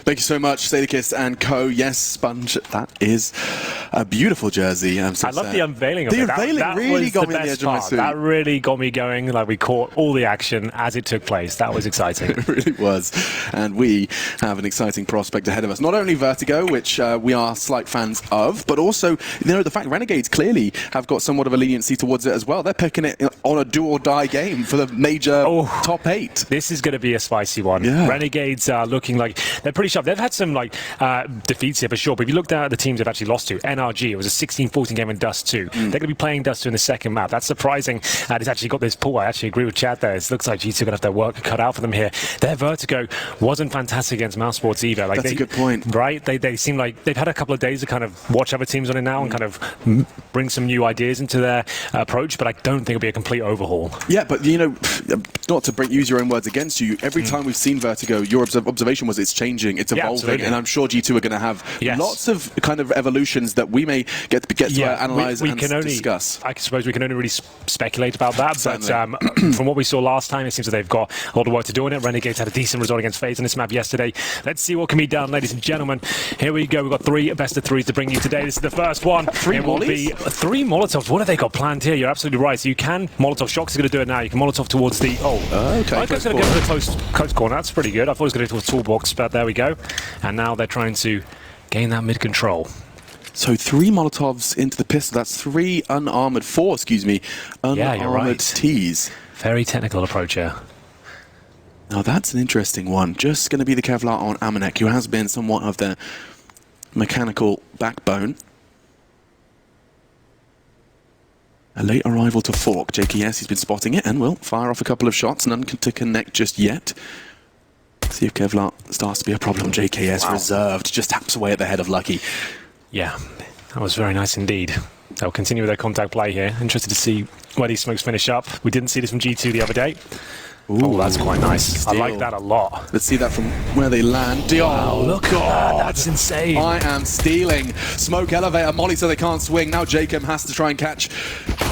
Thank you so much, Sadakist and Co. Yes, Sponge, that is a beautiful jersey. I love the unveiling of it. The unveiling really got me on the edge of my seat. That really got me going. Like, we caught all the action as it took place. That was exciting. It really was. And we have an exciting prospect ahead of us. Not only Vertigo, which we are slight fans of, but also, the fact Renegades clearly have got somewhat of a leniency towards it as well. They're picking it on a do-or-die game for the major top 8. This is going to be a spicy one. Yeah. Renegades are looking like they're pretty sharp. They've had some defeats here for sure, but if you look down at the teams they've actually lost to, NRG, it was a 16-14 game in Dust 2. They're going to be playing Dust 2 in the second map. That's surprising. It's actually got this pull. I actually agree with Chad there. It looks like G2 are going to have their work cut out for them here. Their Vertigo wasn't fantastic against Mouse Sports either. That's a good point. Right? They seem like they've had a couple of days to kind of watch other teams on it now and kind of bring some new ideas into their approach, but I don't think it'll be a complete overhaul. Yeah, but not to use your own words against you, every time we've seen Vertigo, your observation was it's changing, it's evolving, and I'm sure G2 are going to have lots of kind of evolutions that we may get to analyze and discuss. I suppose we can only really speculate about that, but from what we saw last time, it seems that they've got a lot of work to do in it. Renegades had a decent result against FaZe on this map yesterday. Let's see what can be done, ladies and gentlemen. Here we go. We've got 3 best of 3s to bring you today. This is the first one. 3 It will be 3 Molotovs. What have they got planned here? You're absolutely right. So you can Molotov. Shox is going to do it now. You can Molotov towards the... I thought he was going to go for the close corner. That's pretty good. I thought he was going to go to a toolbox, but there we go. And now they're trying to gain that mid control. So 3 Molotovs into the pistol. That's 4 unarmored Ts. Very technical approach here. Now that's an interesting one. Just going to be the Kevlar on Amanek, who has been somewhat of their mechanical backbone. A late arrival to Fork. JKS, he's been spotting it and will fire off a couple of shots. None to connect just yet. See if Kevlar starts to be a problem. JKS reserved, just taps away at the head of Lucky. Yeah, that was very nice indeed. They'll continue with their contact play here. Interested to see where these smokes finish up. We didn't see this from G2 the other day. Ooh, oh, that's quite nice. Steal. I like that a lot. Let's see that from where they land. Wow, look at that. That's insane. I am stealing. Smoke elevator. Molly so they can't swing. Now Jacob has to try and catch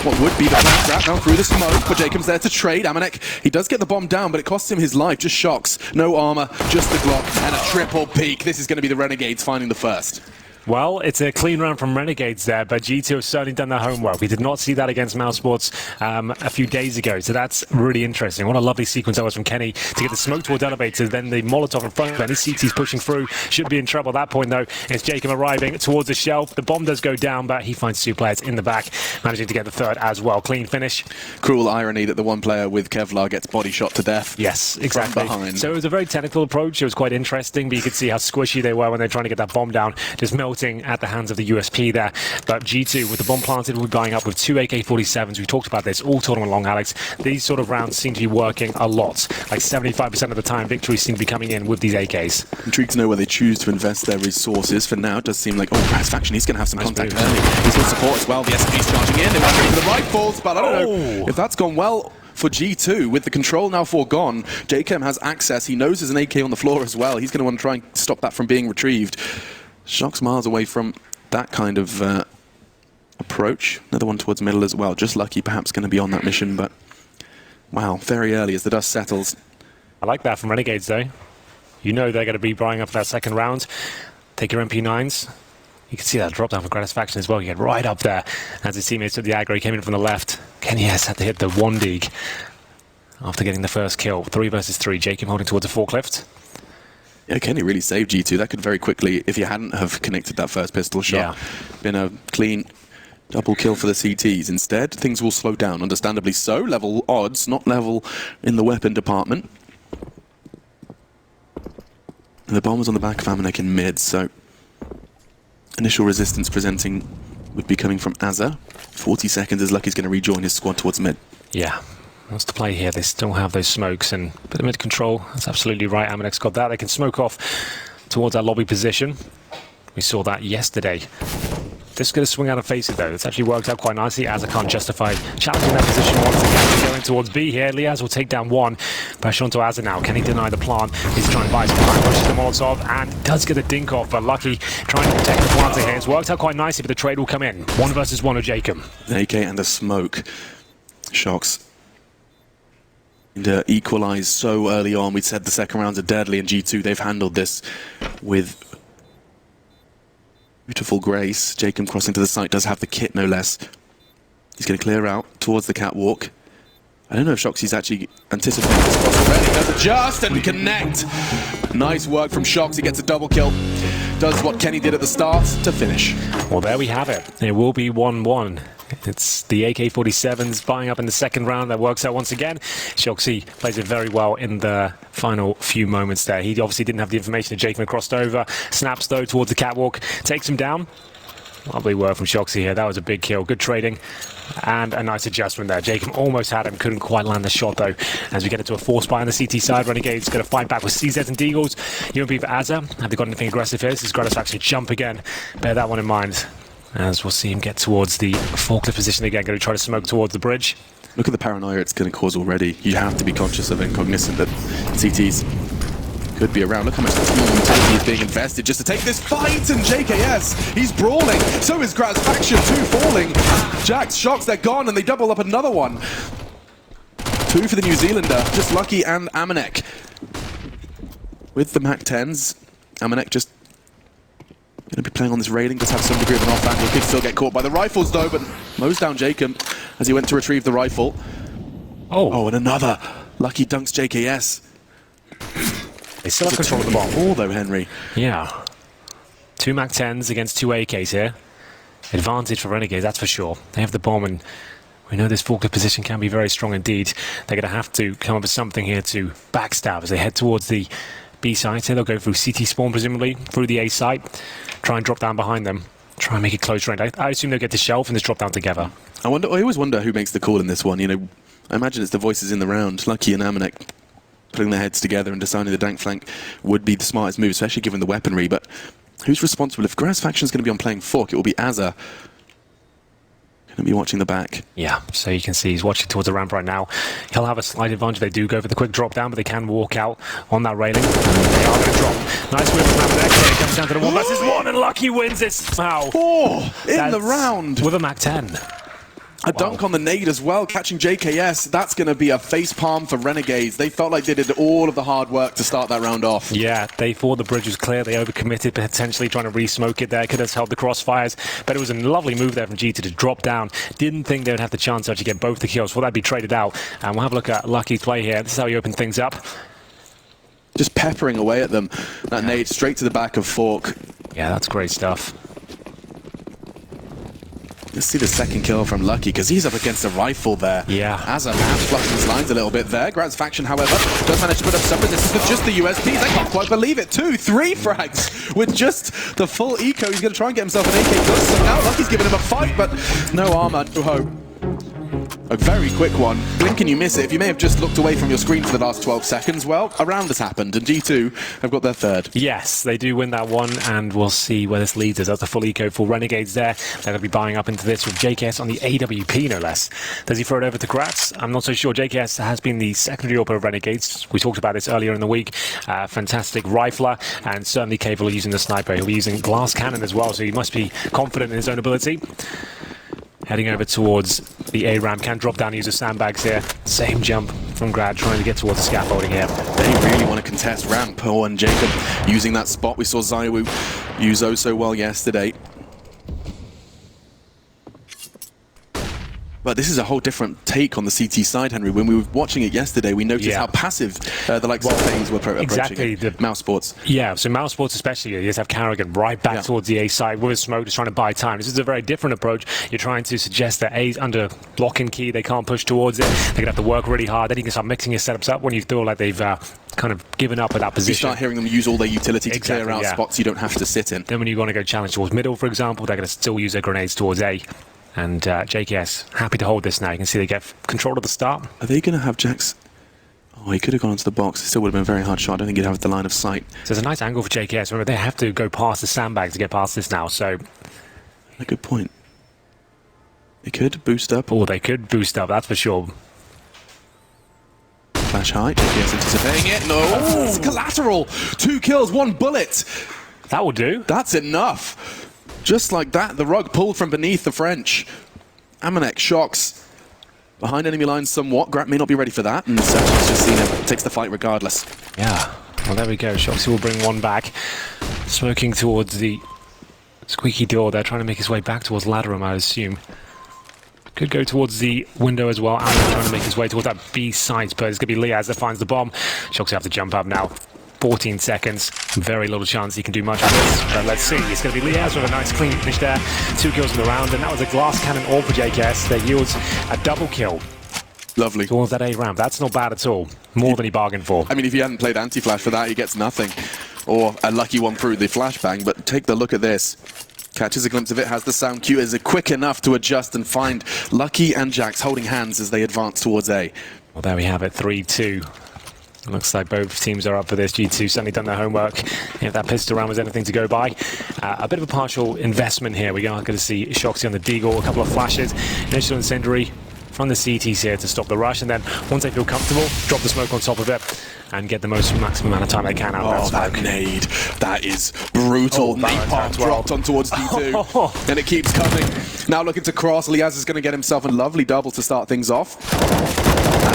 what would be the plant trap. Now through the smoke, but Jacob's there to trade. Amanek, he does get the bomb down, but it costs him his life. Just Shox. No armor, just the Glock, and a triple peak. This is going to be the Renegades finding the first. Well, it's a clean round from Renegades there, but G2 have certainly done their homework. We did not see that against Mouse Sports a few days ago, so that's really interesting. What a lovely sequence that was from Kenny to get the smoke towards elevator, then the Molotov in front of him. His CT's pushing through, should be in trouble at that point though. It's Jacob arriving towards the shelf. The bomb does go down, but he finds 2 players in the back, managing to get the third as well. Clean finish. Cruel irony that the one player with Kevlar gets body shot to death. Yes, exactly. From behind. So it was a very technical approach. It was quite interesting, but you could see how squishy they were when they're trying to get that bomb down, just melting at the hands of the USP there. But G2, with the bomb planted, will be buying up with 2 AK-47s. We talked about this all tournament long, Alex. These sort of rounds seem to be working a lot. Like 75% of the time, victories seem to be coming in with these AKs. Intrigued to know where they choose to invest their resources. For now, it does seem like, Satisfaction, he's going to have some contact early. He's got support as well. The SMG's charging in. They want to go for the rifles, but I don't know if that's gone well for G2. With the control now foregone, JKM has access. He knows there's an AK on the floor as well. He's going to want to try and stop that from being retrieved. Shox miles away from that kind of approach. Another one towards middle as well. Just Lucky perhaps going to be on that mission, but wow, very early as the dust settles. I like that from Renegades though. You know they're going to be buying up for that second round. Take your MP9s. You can see that drop down for Gratisfaction as well. You get right up there as his teammates took the aggro. He came in from the left. Kenny had to hit the 1 dig after getting the first kill. 3 versus 3. Jacob holding towards a forklift. Yeah, Kenny really saved G2. That could very quickly, if he hadn't have connected that first pistol shot, been a clean double kill for the CTs. Instead, things will slow down, understandably so. Level odds, not level in the weapon department. And the bomb was on the back of Amanek in mid, so initial resistance presenting would be coming from Azza. 40 seconds as Lucky's going to rejoin his squad towards mid. Yeah. Wants to play here. They still have those smokes and a bit of mid control. That's absolutely right. Amanek's got that. They can smoke off towards our lobby position. We saw that yesterday. This is going to swing out and face it though. It's actually worked out quite nicely. Azza can't justify challenging that position once again. Going towards B here. Liaz will take down 1. Pressure onto Azza now. Can he deny the plant? He's trying to buy some time. Pushes the Molotov and does get the dink off. But Lucky trying to protect the plant here. It's worked out quite nicely, but the trade will come in. 1 versus 1 of Jacob. AK and the smoke. Shox And equalised so early on. We said the second rounds are deadly, and G2, they've handled this with beautiful grace. Jacob crossing to the site, does have the kit, no less. He's going to clear out towards the catwalk. I don't know if Shoxy's actually anticipating this cross already. Does adjust and connect. Nice work from Shox. He gets a double kill. Does what Kenny did at the start to finish. Well, there we have it. It will be 1-1. It's the AK-47s buying up in the second round. That works out once again. Shoxy plays it very well in the final few moments there. He obviously didn't have the information that Jacob crossed over. Snaps, though, towards the catwalk. Takes him down. Lovely work from Shoxy here. That was a big kill. Good trading. And a nice adjustment there. Jacob almost had him. Couldn't quite land the shot, though. As we get into a force buy on the CT side, Renegades going to fight back with CZ and Deagles. UMP for Azza. Have they got anything aggressive here? This is Gratisfaction jump again. Bear that one in mind. As we'll see him get towards the forklift position again. Going to try to smoke towards the bridge. Look at the paranoia it's going to cause already. You have to be conscious of and cognizant that CTs could be around. Look how much team utility is being invested just to take this fight. And JKS, he's brawling. So is Gratisfaction, 2 falling. Jax, Shox, they're gone, and they double up another one. 2 for the New Zealander. Just Lucky and Amanek. With the MAC-10s, Amanek just going to be playing on this railing. Does have some degree of an off angle. Could still get caught by the rifles, though, but mows down Jacob as he went to retrieve the rifle. Oh, and another. Lucky dunks JKS. They still have control of the bomb. Although, Henry. Yeah. 2 MAC-10s against 2 AKs here. Advantage for Renegades, that's for sure. They have the bomb, and we know this forklift position can be very strong indeed. They're going to have to come up with something here to backstab as they head towards the B site. They'll go through CT spawn, presumably, through the A site. Try and drop down behind them. Try and make it close range. I assume they'll get to shelf and just drop down together. I always wonder who makes the call in this one. You know, I imagine it's the voices in the round. Lucky and Amanek putting their heads together and deciding the dank flank would be the smartest move, especially given the weaponry. But who's responsible? If Gratisfaction's going to be on playing fork, it will be Azza. Going to be watching the back. Yeah, so you can see he's watching towards the ramp right now. He'll have a slight advantage. They do go for the quick drop down, but they can walk out on that railing. They are going to drop. Nice whip from Amanek. It comes down to the 1 versus 1, and Lucky wins it somehow. 4 in the round. With a MAC-10. A dunk on the nade as well, catching JKS. That's going to be a face palm for Renegades. They felt like they did all of the hard work to start that round off. Yeah, they thought the bridge was clear. They overcommitted, potentially trying to re-smoke it there. Could have held the crossfires. But it was a lovely move there from G2 to drop down. Didn't think they would have the chance to actually get both the kills. Thought that'd be traded out. And we'll have a look at Lucky's play here. This is how he opened things up. Just peppering away at them. That nade straight to the back of Fork. Yeah, that's great stuff. Let's see the second kill from Lucky, because he's up against a rifle there. Yeah. Azza perhaps flushing his lines a little bit there. Gratisfaction, however, does manage to put up some resistance with just the USPs. I can't quite believe it. 2, 3 frags with just the full eco. He's going to try and get himself an AK plus. So now Lucky's giving him a fight, but no armor, no hope. A very quick one. Blink and you miss it. If you may have just looked away from your screen for the last 12 seconds, well, a round has happened, and G2 have got their third. Yes, they do win that one, and we'll see where this leads us. That's a full eco for Renegades there. They're going to be buying up into this with JKS on the AWP, no less. Does he throw it over to Gratz? I'm not so sure. JKS has been the secondary AWP of Renegades. We talked about this earlier in the week. Fantastic rifler, and certainly capable of using the sniper. He'll be using glass cannon as well, so he must be confident in his own ability. Heading over towards the A ramp, can drop down and use the sandbags here. Same jump from Grad, trying to get towards the scaffolding here. They really want to contest ramp. Oh, and Jacob using that spot. We saw Zaiwu use oh so well yesterday. But this is a whole different take on the CT side, Henry. When we were watching it yesterday, we noticed how passive the likes of things were approaching. Exactly. Mouse Sports. Yeah, so Mouse Sports especially, you just have Carrigan right back towards the A side with a smoke, just trying to buy time. This is a very different approach. You're trying to suggest that A's under lock and key, they can't push towards it. They're going to have to work really hard. Then you can start mixing your setups up when you feel like they've kind of given up at that position. You start hearing them use all their utility to clear out spots you don't have to sit in. Then when you want to go challenge towards middle, for example, they're going to still use their grenades towards A. And JKS, happy to hold this now. You can see they get control at the start. Are they going to have Jax? Oh, he could have gone onto the box. It still would have been a very hard shot. I don't think he'd have the line of sight. So there's a nice angle for JKS. Remember, they have to go past the sandbags to get past this now, so... A good point. They could boost up. Oh, they could boost up, that's for sure. Flash high. JKS anticipating it. No, it's collateral. 2 kills, 1 bullet. That will do. That's enough. Just like that, the rug pulled from beneath the French. Amanek, Shox. Behind enemy lines somewhat. Grat may not be ready for that, and Sergio's just seen him. Takes the fight regardless. Yeah, well there we go. Shoxy will bring one back. Smoking towards the squeaky door there, trying to make his way back towards ladder room, I assume. Could go towards the window as well. Alan trying to make his way towards that B site, but it's going to be Liaz that finds the bomb. Shoxy have to jump up now. 14 seconds. Very little chance he can do much of this. But let's see. It's going to be Liaz with a nice clean finish there. 2 kills in the round, and that was a glass cannon all for JKS that yields a double kill. Lovely. Towards that A ramp. That's not bad at all. More than he bargained for. I mean, if he hadn't played anti-flash for that, he gets nothing. Or a lucky one through the flashbang, but take the look at this. Catches a glimpse of it, has the sound cue, is quick enough to adjust and find Lucky and Jax holding hands as they advance towards A. Well, there we have it, 3-2. Looks like both teams are up for this. G2 certainly done their homework. If that pistol round was anything to go by. A bit of a partial investment here. We are going to see Shoxy on the Deagle, a couple of flashes, initial incendiary from the CTs here to stop the rush, and then once they feel comfortable, drop the smoke on top of it and get the maximum amount of time they can out of that smoke. Nade. That is brutal. Napalm dropped on towards D2. And it keeps coming. Now looking to cross. Liaz is going to get himself a lovely double to start things off.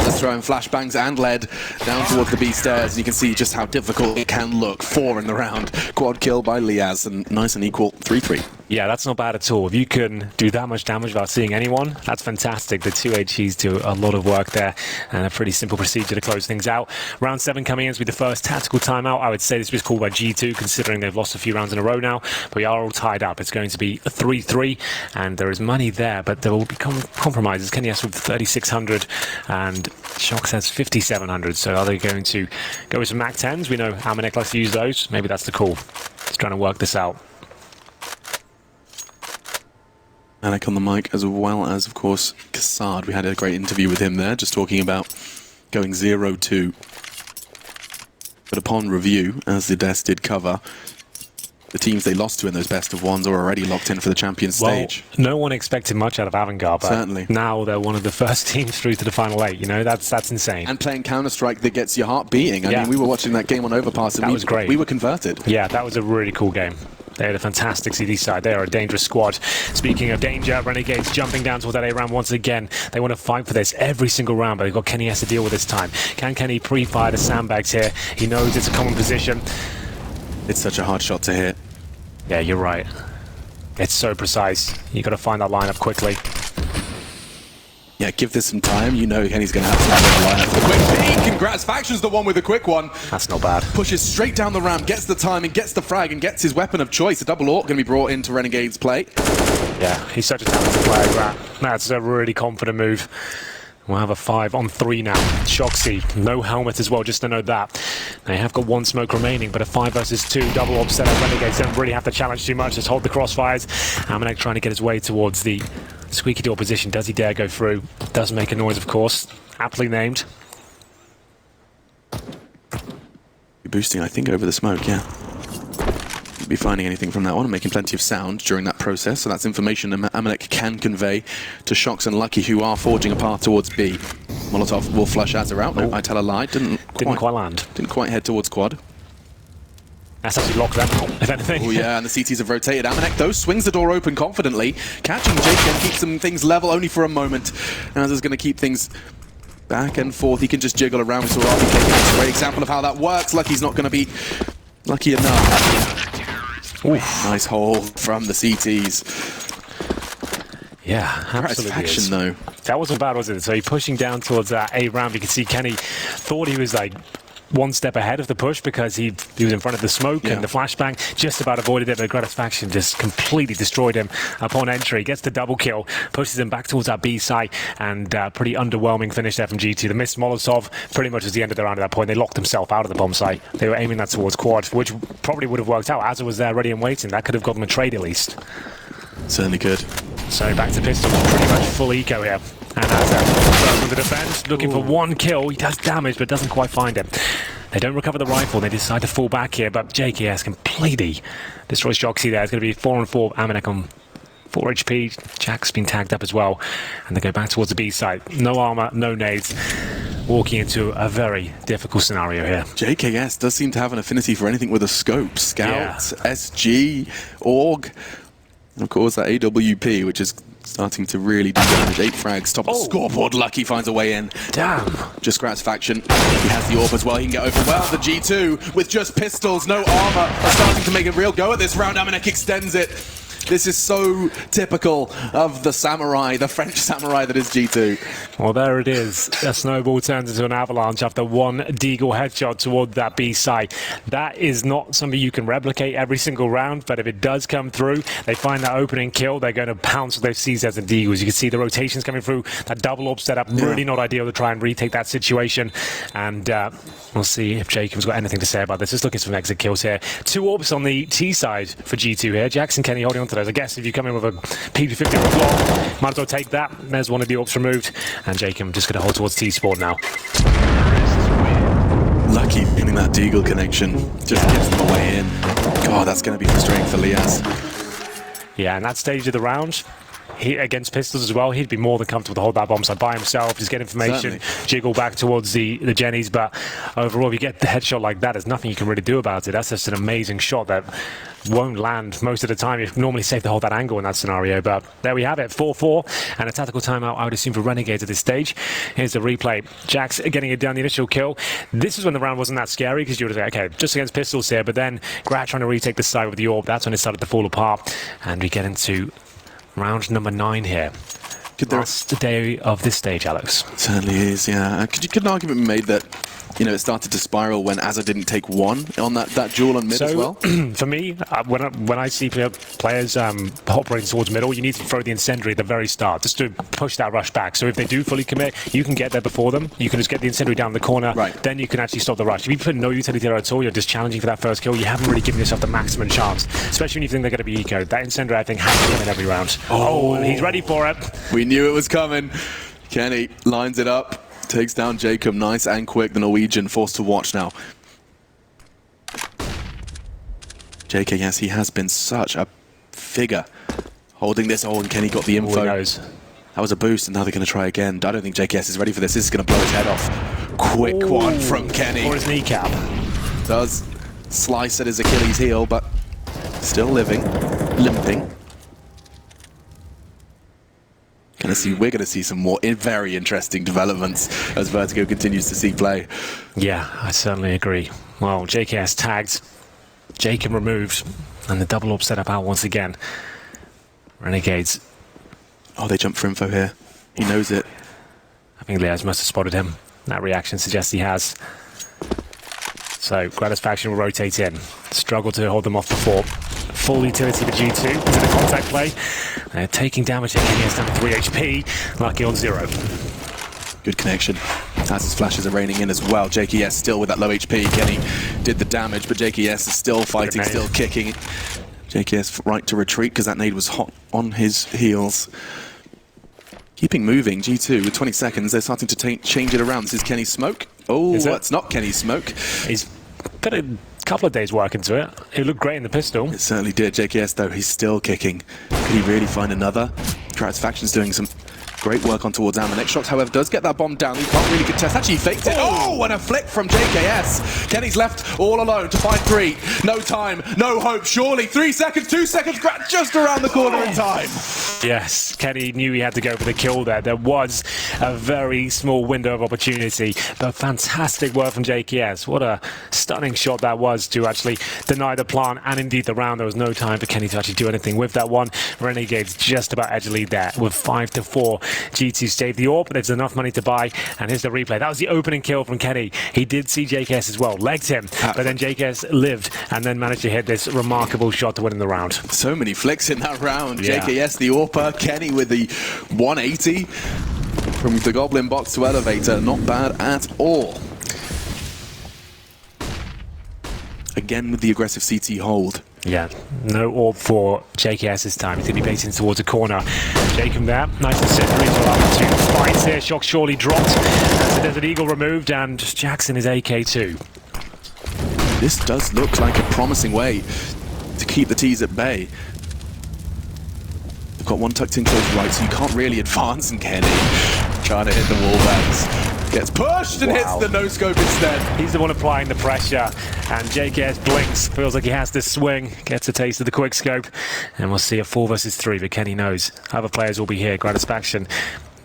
As throwing flashbangs and lead down towards the B stairs. You can see just how difficult it can look. 4 in the round. Quad kill by Liaz, and nice and equal 3-3. Yeah, that's not bad at all. If you can do that much damage without seeing anyone, that's fantastic. The 2 HEs do a lot of work there, and a pretty simple procedure to close things out. Round 7 coming in to be the first tactical timeout. I would say this was called by G2, considering they've lost a few rounds in a row now, but we are all tied up. It's going to be a 3-3, and there is money there, but there will become compromises. Kenny S with 3,600, and Shox has 5,700, so are they going to go with some Mac 10s? We know Amanek likes to use those. Maybe that's the call. Just trying to work this out. Alec on the mic, as well as, of course, Kassad. We had a great interview with him there, just talking about going 0-2. But upon review, as the Des did cover, the teams they lost to in those best of ones are already locked in for the Champions stage. No one expected much out of Avangard, but certainly now they're one of the first teams through to the final 8. You know, that's insane. And playing Counter-Strike that gets your heart beating. I mean, we were watching that game on Overpass, and that was great. We were converted. Yeah, that was a really cool game. They had a fantastic CD side. They are a dangerous squad. Speaking of danger, Renegades jumping down towards that A round once again. They want to fight for this every single round, but they've got Kenny S to deal with this time. Can Kenny pre-fire the sandbags here? He knows it's a common position. It's such a hard shot to hit. Yeah, you're right. It's so precise. You got to find that lineup quickly. Yeah, give this some time. You know Kenny's going to have to have a lineup for the quick peek. Congrats, Faction's the one with the quick one. That's not bad. Pushes straight down the ramp, gets the timing, gets the frag, and gets his weapon of choice. A double AWP going to be brought into Renegade's play. Yeah, he's such a talented player, Grat. That's a really confident move. We'll have a 5-on-3 now. Shoxy, no helmet as well, just to note that. They have got 1 smoke remaining, but a 5 versus 2 double AWP setup. Renegades don't really have to challenge too much, just hold the crossfires. Amanek trying to get his way towards the squeaky door position. Does he dare go through? Does make a noise, of course. Aptly named. You're boosting, I think, over the smoke, yeah. Be finding anything from that one and making plenty of sound during that process, so that's information that Amanek can convey to Shox and Lucky, who are forging a path towards B. Molotov will flush Azza out. No, I tell a lie. Didn't quite land. Didn't quite head towards quad. That's actually locked them, if anything. Oh yeah, and the CTs have rotated. Amanek, though, swings the door open confidently. Catching JKN keeps some things level only for a moment. And Azza's going to keep things back and forth. He can just jiggle around. We saw RBK. That's a great example of how that works. Lucky's not going to be lucky enough. Oof. Nice hole from the CTs. Yeah, absolutely. Faction, though. That wasn't bad, was it? So he pushing down towards that A round. You can see Kenny thought he was like 1 step ahead of the push because he was in front of the smoke and the flashbang. Just about avoided it, but Gratisfaction just completely destroyed him upon entry. Gets the double kill, pushes him back towards that B site, and pretty underwhelming finish there from G2. The missed Molotov pretty much was the end of the round at that point. They locked themselves out of the bomb site. They were aiming that towards quad, which probably would have worked out. Azza was there ready and waiting. That could have got them a trade at least. Certainly could. So back to pistol, pretty much full eco here. And Azza from the defense, looking for 1 kill. He does damage, but doesn't quite find him. They don't recover the rifle. They decide to fall back here, but JKS completely destroys Shoxy there. It's going to be 4-on-4. Amanek on 4 HP. Jack's been tagged up as well. And they go back towards the B site. No armor, no nades. Walking into a very difficult scenario here. JKS does seem to have an affinity for anything with a scope. Scout, SG, AUG, and of course that AWP, which is starting to really do damage. 8 frags, top of the scoreboard. Lucky finds a way in. Damn. Just Gratifection. He has the AWP as well. He can get over well. The G2 with just pistols, no armor, are starting to make a real go at this round. Amanek extends it. This is so typical of the samurai, the French samurai that is G2. Well, there it is. A snowball turns into an avalanche after one Deagle headshot toward that B site. That is not something you can replicate every single round, but if it does come through, they find that opening kill, they're going to pounce with those CZs and Deagles. You can see the rotations coming through, that double AWP setup, really not ideal to try and retake that situation. And we'll see if Jacob's got anything to say about this. Just looking for some exit kills here. 2 AWPs on the T side for G2 here. Jackson Kenny holding on to those. I guess if you come in with a PP50 or a block, might as well take that. There's one of the AWPs removed, and Jacob just going to hold towards T-Sport now. Lucky getting that Deagle connection. Just gets them away in. God, that's going to be frustrating for Liaz. Yeah, and that stage of the round, he, against pistols as well, he'd be more than comfortable to hold that bomb site by himself, just get information, jiggle back towards the Jennies, but overall, if you get the headshot like that, there's nothing you can really do about it. That's just an amazing shot that won't land most of the time. It's normally safe to hold that angle in that scenario, but there we have it, 4-4, and a tactical timeout, I would assume, for Renegades at this stage. Here's the replay. Jax getting it down, the initial kill. This is when the round wasn't that scary, because you would say, okay, just against pistols here, but then Grat trying to retake the side with the AWP, that's when it started to fall apart, and we get into round number 9 here. That's the day of this stage, Alex. Certainly is, yeah. Could an argument be made that, you know, it started to spiral when Azza didn't take one on that duel on mid as well? For me, when I see players operating towards middle, you need to throw the incendiary at the very start just to push that rush back. So if they do fully commit, you can get there before them. You can just get the incendiary down the corner. Right. Then you can actually stop the rush. If you put no utility there at all, you're just challenging for that first kill. You haven't really given yourself the maximum chance, especially when you think they're going to be ecoed. That incendiary, I think, has to come in every round. Oh, and he's ready for it. We knew it was coming. Kenny lines it up. Takes down Jacob, nice and quick. The Norwegian forced to watch now. JK, yes, he has been such a figure holding this. Oh, and Kenny got the info. Knows. That was a boost, and now they're going to try again. I don't think JKS is ready for this. This is going to blow his head off. Quick one from Kenny. Or his kneecap. Does slice at his Achilles heel, but still living, limping. We're going to see some more very interesting developments as Vertigo continues to see play. Yeah, I certainly agree. Well, JKS tagged, Jacob removed, and the double AWP set up out once again. Renegades. Oh, they jump for info here. He knows it. I think Liaz must have spotted him. That reaction suggests he has. So, Gratifection will rotate in. Struggle to hold them off before. Full utility for G2 into the contact play. They're taking damage here. Kenny has down to 3 HP. Lucky on 0. Good connection. As his flashes are raining in as well. JKS still with that low HP. Kenny did the damage, but JKS is still fighting, still kicking. JKS right to retreat because that nade was hot on his heels. Keeping moving, G2 with 20 seconds. They're starting to change it around. This is Kenny's smoke. Oh, that's not Kenny's smoke. He's got a couple of days work into it. It looked great in the pistol. It certainly did. JKS, though, he's still kicking. Could he really find another? Gratifection's doing some great work on towards Amanek. Shox, however, does get that bomb down. He can't really contest. Actually, he faked it. Oh, and a flick from JKS. Kenny's left all alone to find 3. No time, no hope. Surely 3 seconds, 2 seconds. Just around the corner in time. Yes, Kenny knew he had to go for the kill there. There was a very small window of opportunity, but fantastic work from JKS. What a stunning shot that was to actually deny the plant and indeed the round. There was no time for Kenny to actually do anything with that one. Renegades just about edge lead there with 5-4. G2 saved the AWP, but there's enough money to buy, and here's the replay. That was the opening kill from Kenny. He did see JKS as well, legged him, but then JKS lived and then managed to hit this remarkable shot to win in the round. So many flicks in that round. Yeah. JKS, the AWPer, Kenny with the 180 from the Goblin box to elevator. Not bad at all. Again with the aggressive CT hold. Yeah, no AWP for JKS this time. He's going to be facing towards a corner. Jacob there, nice and century to allow 2 fights here. Shox surely dropped. So there's an Eagle removed, and Jackson is AK2. This does look like a promising way to keep the T's at bay. They've got one tucked in close right, so you can't really advance, and Kenny trying to hit the wall bands. Gets pushed and hits the no-scope instead. He's the one applying the pressure, and JKS blinks, feels like he has this swing, gets a taste of the quick scope, and we'll see a 4 versus 3, but Kenny knows other players will be here. Gratisfaction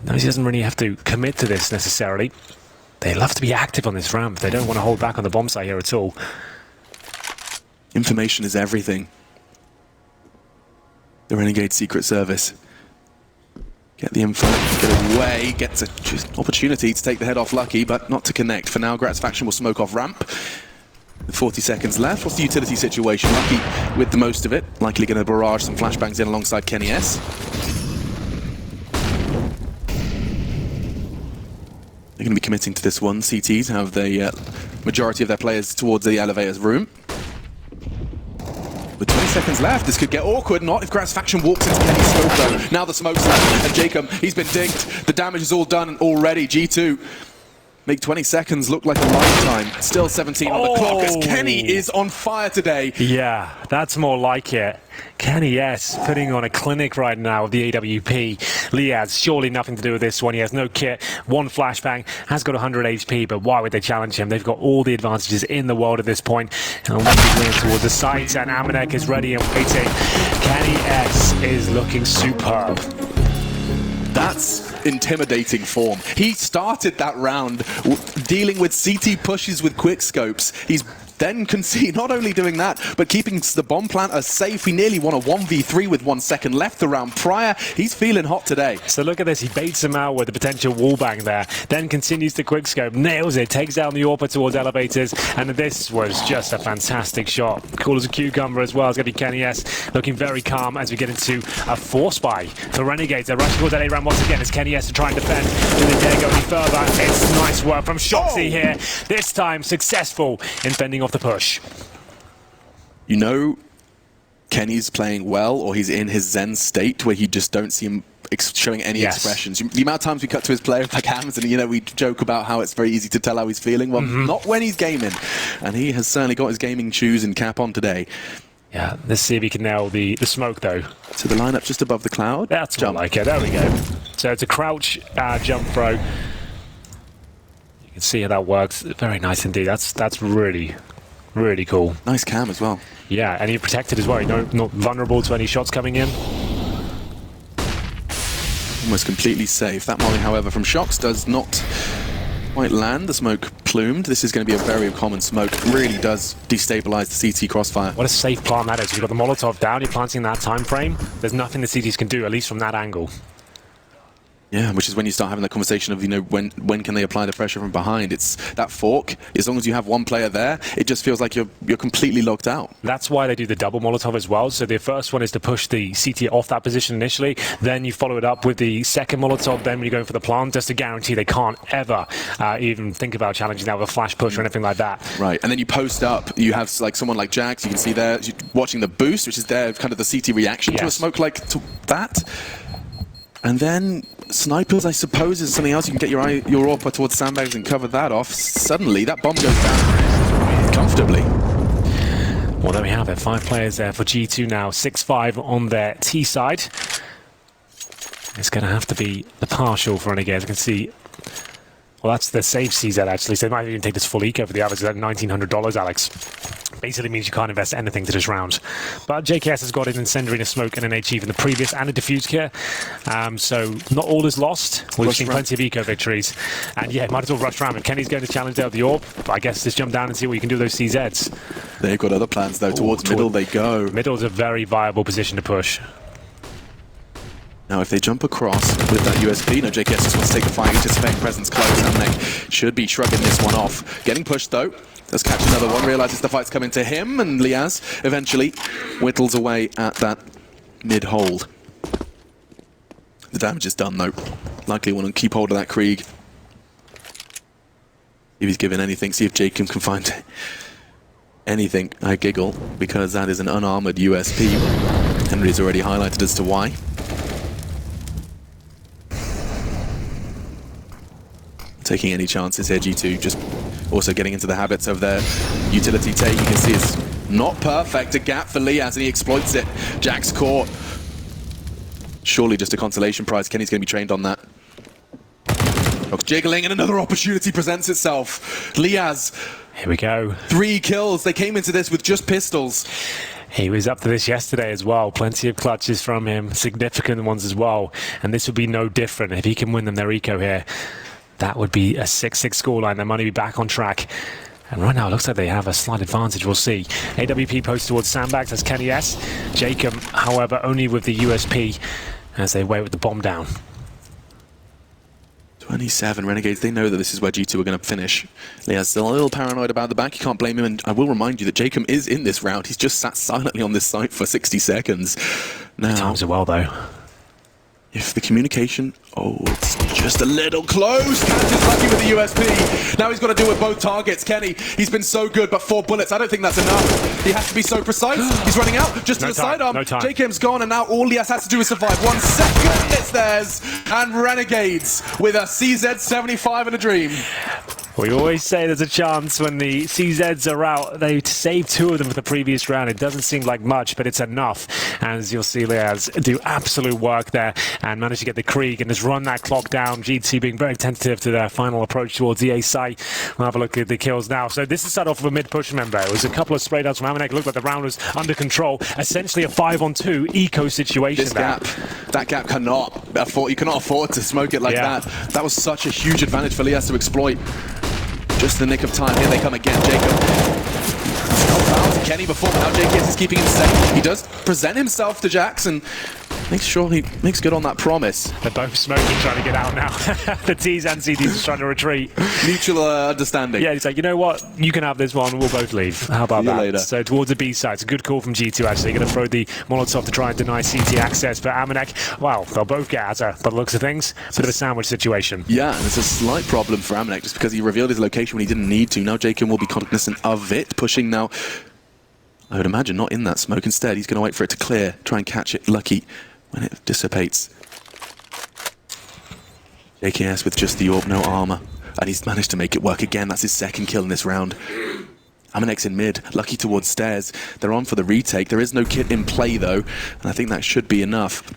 knows he doesn't really have to commit to this necessarily. They love to be active on this ramp. They don't want to hold back on the bomb site here at all. Information is everything. The Renegade Secret Service. Get the info, get away, gets an opportunity to take the head off Lucky, but not to connect. For now, Gratisfaction will smoke off ramp. With 40 seconds left. What's the utility situation? Lucky with the most of it. Likely going to barrage some flashbangs in alongside Kenny S. They're going to be committing to this one. CTs have the majority of their players towards the elevator's room. With 20 seconds left, this could get awkward. Not if Gratisfaction walks into Kenny's scope though. Now the smoke's left, and Jacob, he's been dinked. The damage is all done already. G2 make 20 seconds look like a lifetime. Still 17 on the clock as Kenny is on fire today. Yeah, that's more like it. Kenny S putting on a clinic right now with the AWP. Liaz, surely nothing to do with this one. He has no kit, one flashbang, has got 100 HP, but why would they challenge him? They've got all the advantages in the world at this point. And moving towards the site, and Amanek is ready and waiting. Kenny S is looking superb. That's intimidating form. He started that round dealing with CT pushes with quick scopes. He's then concede, not only doing that, but keeping the bomb planter safe. He nearly won a 1v3 with 1 second left the round prior. He's feeling hot today. So look at this, he baits him out with a potential wallbang there, then continues to quickscope, nails it, takes down the AWP towards elevators, and this was just a fantastic shot. Cool as a cucumber as well. It's going to be Kenny S looking very calm as we get into a force buy for Renegades. They're rushing towards that A round once again as Kenny S to try and defend. Do they dare go any further? It's nice work from Shoxy here. This time successful in fending off the push. You know, Kenny's playing well, or he's in his zen state where you just don't see him showing any expressions. The amount of times we cut to his player like Hams and, you know, we joke about how it's very easy to tell how he's feeling. Well, not when he's gaming. And he has certainly got his gaming shoes and cap on today. Yeah, let's see if he can nail the smoke though. So the lineup just above the cloud. That's more like it. There we go. So it's a crouch jump throw. You can see how that works. Very nice indeed. That's really cool. Nice cam as well. Yeah, and you're protected as well. You're not vulnerable to any shots coming in. Almost completely safe. That molly, however, from Shox does not quite land. The smoke plumed. This is going to be a very common smoke. It really does destabilize the CT crossfire. What a safe plant that is. You've got the Molotov down, you're planting in that time frame. There's nothing the CTs can do, at least from that angle. Yeah, which is when you start having that conversation of, you know, when can they apply the pressure from behind? It's that fork. As long as you have one player there, it just feels like you're completely locked out. That's why they do the double Molotov as well. So the first one is to push the CT off that position initially. Then you follow it up with the second Molotov. Then when you're going for the plant, just to guarantee they can't ever even think about challenging that with a flash push or anything like that. Right, and then you post up. You have like someone like Jax. You can see there watching the boost, which is their kind of the CT reaction to a smoke like to that. And then snipers, I suppose, is something else. You can get your AWP towards sandbags and cover that off. Suddenly, that bomb goes down comfortably. Well, there we have it. 5 players there for G2 now. 6-5 on their T side. It's going to have to be the partial for Renegades. I can see. Well, that's the safe CZ actually. So they might even take this full eco for the others. At $1,900, Alex. Basically means you can't invest anything to this round. But JKS has got an incendiary, a smoke, and an HE in the previous, and a diffuse kit. So not all is lost. We've seen plenty of eco victories. And yeah, might as well rush round. If Kenny's going to challenge out the AWP, I guess just jump down and see what you can do with those CZs. They've got other plans though. Towards middle they go. Middle is a very viable position to push. Now, if they jump across with that USP, no, JKS just wants to take the fight. He's just staying presence close. Amanek should be shrugging this one off. Getting pushed though. Does catch another one, realizes the fight's coming to him, and Liaz eventually whittles away at that mid-hold. The damage is done though. Likely want to keep hold of that Krieg. If he's given anything, see if Jacob can find anything. I giggle, because that is an unarmored USP. Henry's already highlighted as to why. Taking any chances here, G2 just also getting into the habits of their utility take. You can see it's not perfect. A gap for Liaz, and he exploits it. Jack's caught. Surely just a consolation prize. Kenny's going to be trained on that. Smokes jiggling, and another opportunity presents itself. Liaz. Here we go. 3 kills. They came into this with just pistols. He was up to this yesterday as well. Plenty of clutches from him, significant ones as well. And this would be no different. If he can win them their eco here, that would be a 6-6 scoreline. Their money be back on track. And right now it looks like they have a slight advantage. We'll see. AWP posts towards sandbags. That's Kenny S. Jacob, however, only with the USP as they wait with the bomb down. 27 Renegades, they know that this is where G2 are going to finish. Leah's still a little paranoid about the back, you can't blame him, and I will remind you that Jacob is in this round. He's just sat silently on this site for 60 seconds. Now, Times are well though. If the communication, it's just a little close. Cat is lucky with the USP. Now he's got to deal with both targets. Kenny, he's been so good, but 4 bullets, I don't think that's enough. He has to be so precise. He's running out just to the sidearm. No time. Jakem's gone, and now all he has to do is survive. 1 second, it's theirs. And Renegades with a CZ75 and a dream. We always say there's a chance when the CZs are out. They saved 2 of them for the previous round. It doesn't seem like much, but it's enough. As you'll see, Leaz do absolute work there and manage to get the Krieg and just run that clock down. GT being very tentative to their final approach towards the A site. We'll have a look at the kills now. So this is started off with a mid-push, remember. It was a couple of spray downs from Amanek. It looked like the round was under control. Essentially a 5-on-2 eco situation. This gap, that gap cannot afford, you cannot afford to smoke it like that. That was such a huge advantage for Leaz to exploit. Just the nick of time. Here they come again. Jacob. Foul to Kenny before, but now JKS is keeping him safe. He does present himself to Jax and makes sure he makes good on that promise. They're both smoking, trying to get out now. The T's and CDs are trying to retreat. Mutual understanding. Yeah, he's like, you know what? You can have this one. We'll both leave. How about that? Later. So towards the B side. It's a good call from G2, actually. Going to throw the Molotov to try and deny CT access. But Amanek, well, they'll both get at her. By the looks of things, bit of a sandwich situation. Yeah, and it's a slight problem for Amanek just because he revealed his location when he didn't need to. Now Jacob will be cognizant of it, pushing now. I would imagine not in that smoke. Instead, he's going to wait for it to clear, try and catch it lucky when it dissipates. JKS with just the AWP, no armor. And he's managed to make it work again. That's his 2nd kill in this round. Amanek's in mid, lucky towards stairs. They're on for the retake. There is no kit in play though, and I think that should be enough.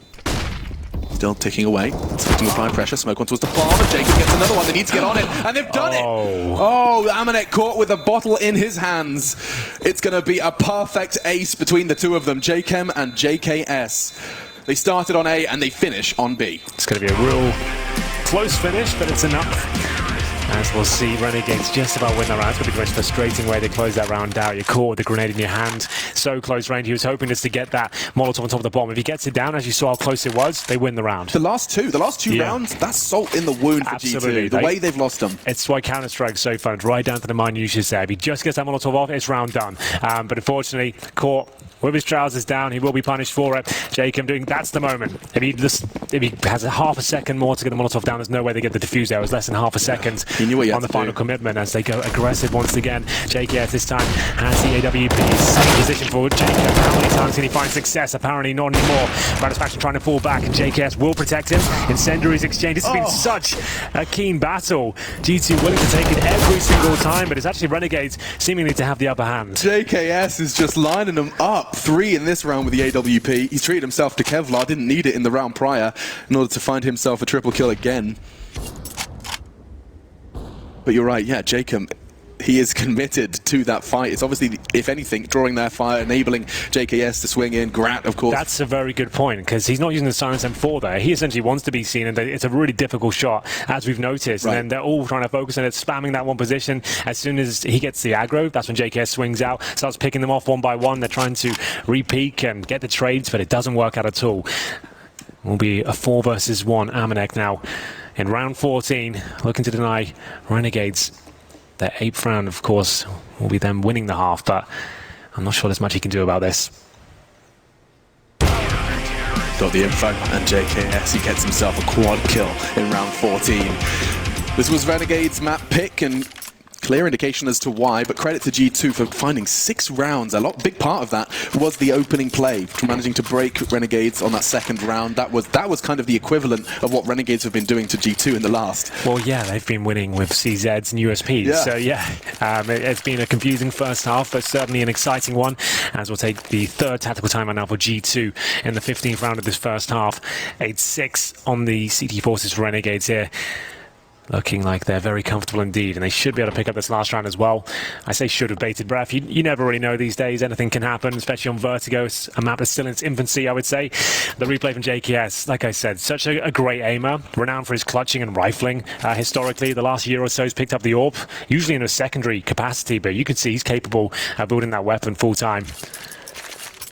Still ticking away. Starting with high pressure. Smoke on towards the bomb, and Jacob gets another one. They need to get on it, and they've done it! Oh, Amanek caught with a bottle in his hands. It's going to be a perfect ace between the 2 of them, JKM and JKS. They started on A, and they finish on B. It's going to be a real close finish, but it's enough. As we'll see, Renegades just about win the round. It's going to be the most frustrating way to close that round out. You're caught with the grenade in your hand. So close range. He was hoping just to get that Molotov on top of the bomb. If he gets it down, as you saw how close it was, they win the round. The last two rounds, that's salt in the wound for G2. The way they've lost them. It's why Counter-Strike's so fun. It's right down to the minutiae there. If he just gets that Molotov off, it's round done. But unfortunately, caught with his trousers down, he will be punished for it. Jacob doing, that's the moment. If he has a half a second more to get the Molotov down, there's no way they get the defuse there. It was less than half a second on the final commitment as they go aggressive once again. JKS this time has the AWP. Same position for Jacob. How many times can he find success? Apparently not anymore. Satisfaction trying to fall back, and JKS will protect him. Incendiaries exchange. This has been such a keen battle. G2 willing to take it every single time, but it's actually Renegades seemingly to have the upper hand. JKS is just lining them up. 3 in this round with the AWP. He's treated himself to Kevlar, didn't need it in the round prior in order to find himself a triple kill again. But you're right, yeah, Jacob, he is committed to that fight. It's obviously, if anything, drawing their fire, enabling JKS to swing in. Grat, of course. That's a very good point, because he's not using the silence M4 there. He essentially wants to be seen, and it's a really difficult shot, as we've noticed. Right. And then they're all trying to focus on it, spamming that one position. As soon as he gets the aggro, that's when JKS swings out, starts picking them off one by one. They're trying to re-peek and get the trades, but it doesn't work out at all. Will be a 4 versus 1 Amanek now in round 14, looking to deny Renegades their 8th round. Of course, will be them winning the half, but I'm not sure there's much he can do about this. Got the info, and JKS, he gets himself a quad kill in round 14. This was Renegades map pick, and clear indication as to why, but credit to G2 for finding 6 rounds. Big part of that was the opening play, for managing to break Renegades on that 2nd round. That was kind of the equivalent of what Renegades have been doing to G2 in the last. Well, yeah, they've been winning with CZs and USPs. Yeah. So yeah, it's been a confusing first half, but certainly an exciting one, as we'll take the 3rd tactical timeout now for G2 in the 15th round of this first half. 8-6 on the CT Forces for Renegades here. looking like they're very comfortable indeed, and they should be able to pick up this last round as well. I say should with bated breath. You never really know these days. Anything can happen, especially on Vertigo. It's a map that's still in its infancy, I would say. The replay from JKS, like I said, such a great aimer, renowned for his clutching and rifling. Historically, the last year or so, he's picked up the AWP, usually in a secondary capacity, but you can see he's capable of building that weapon full time.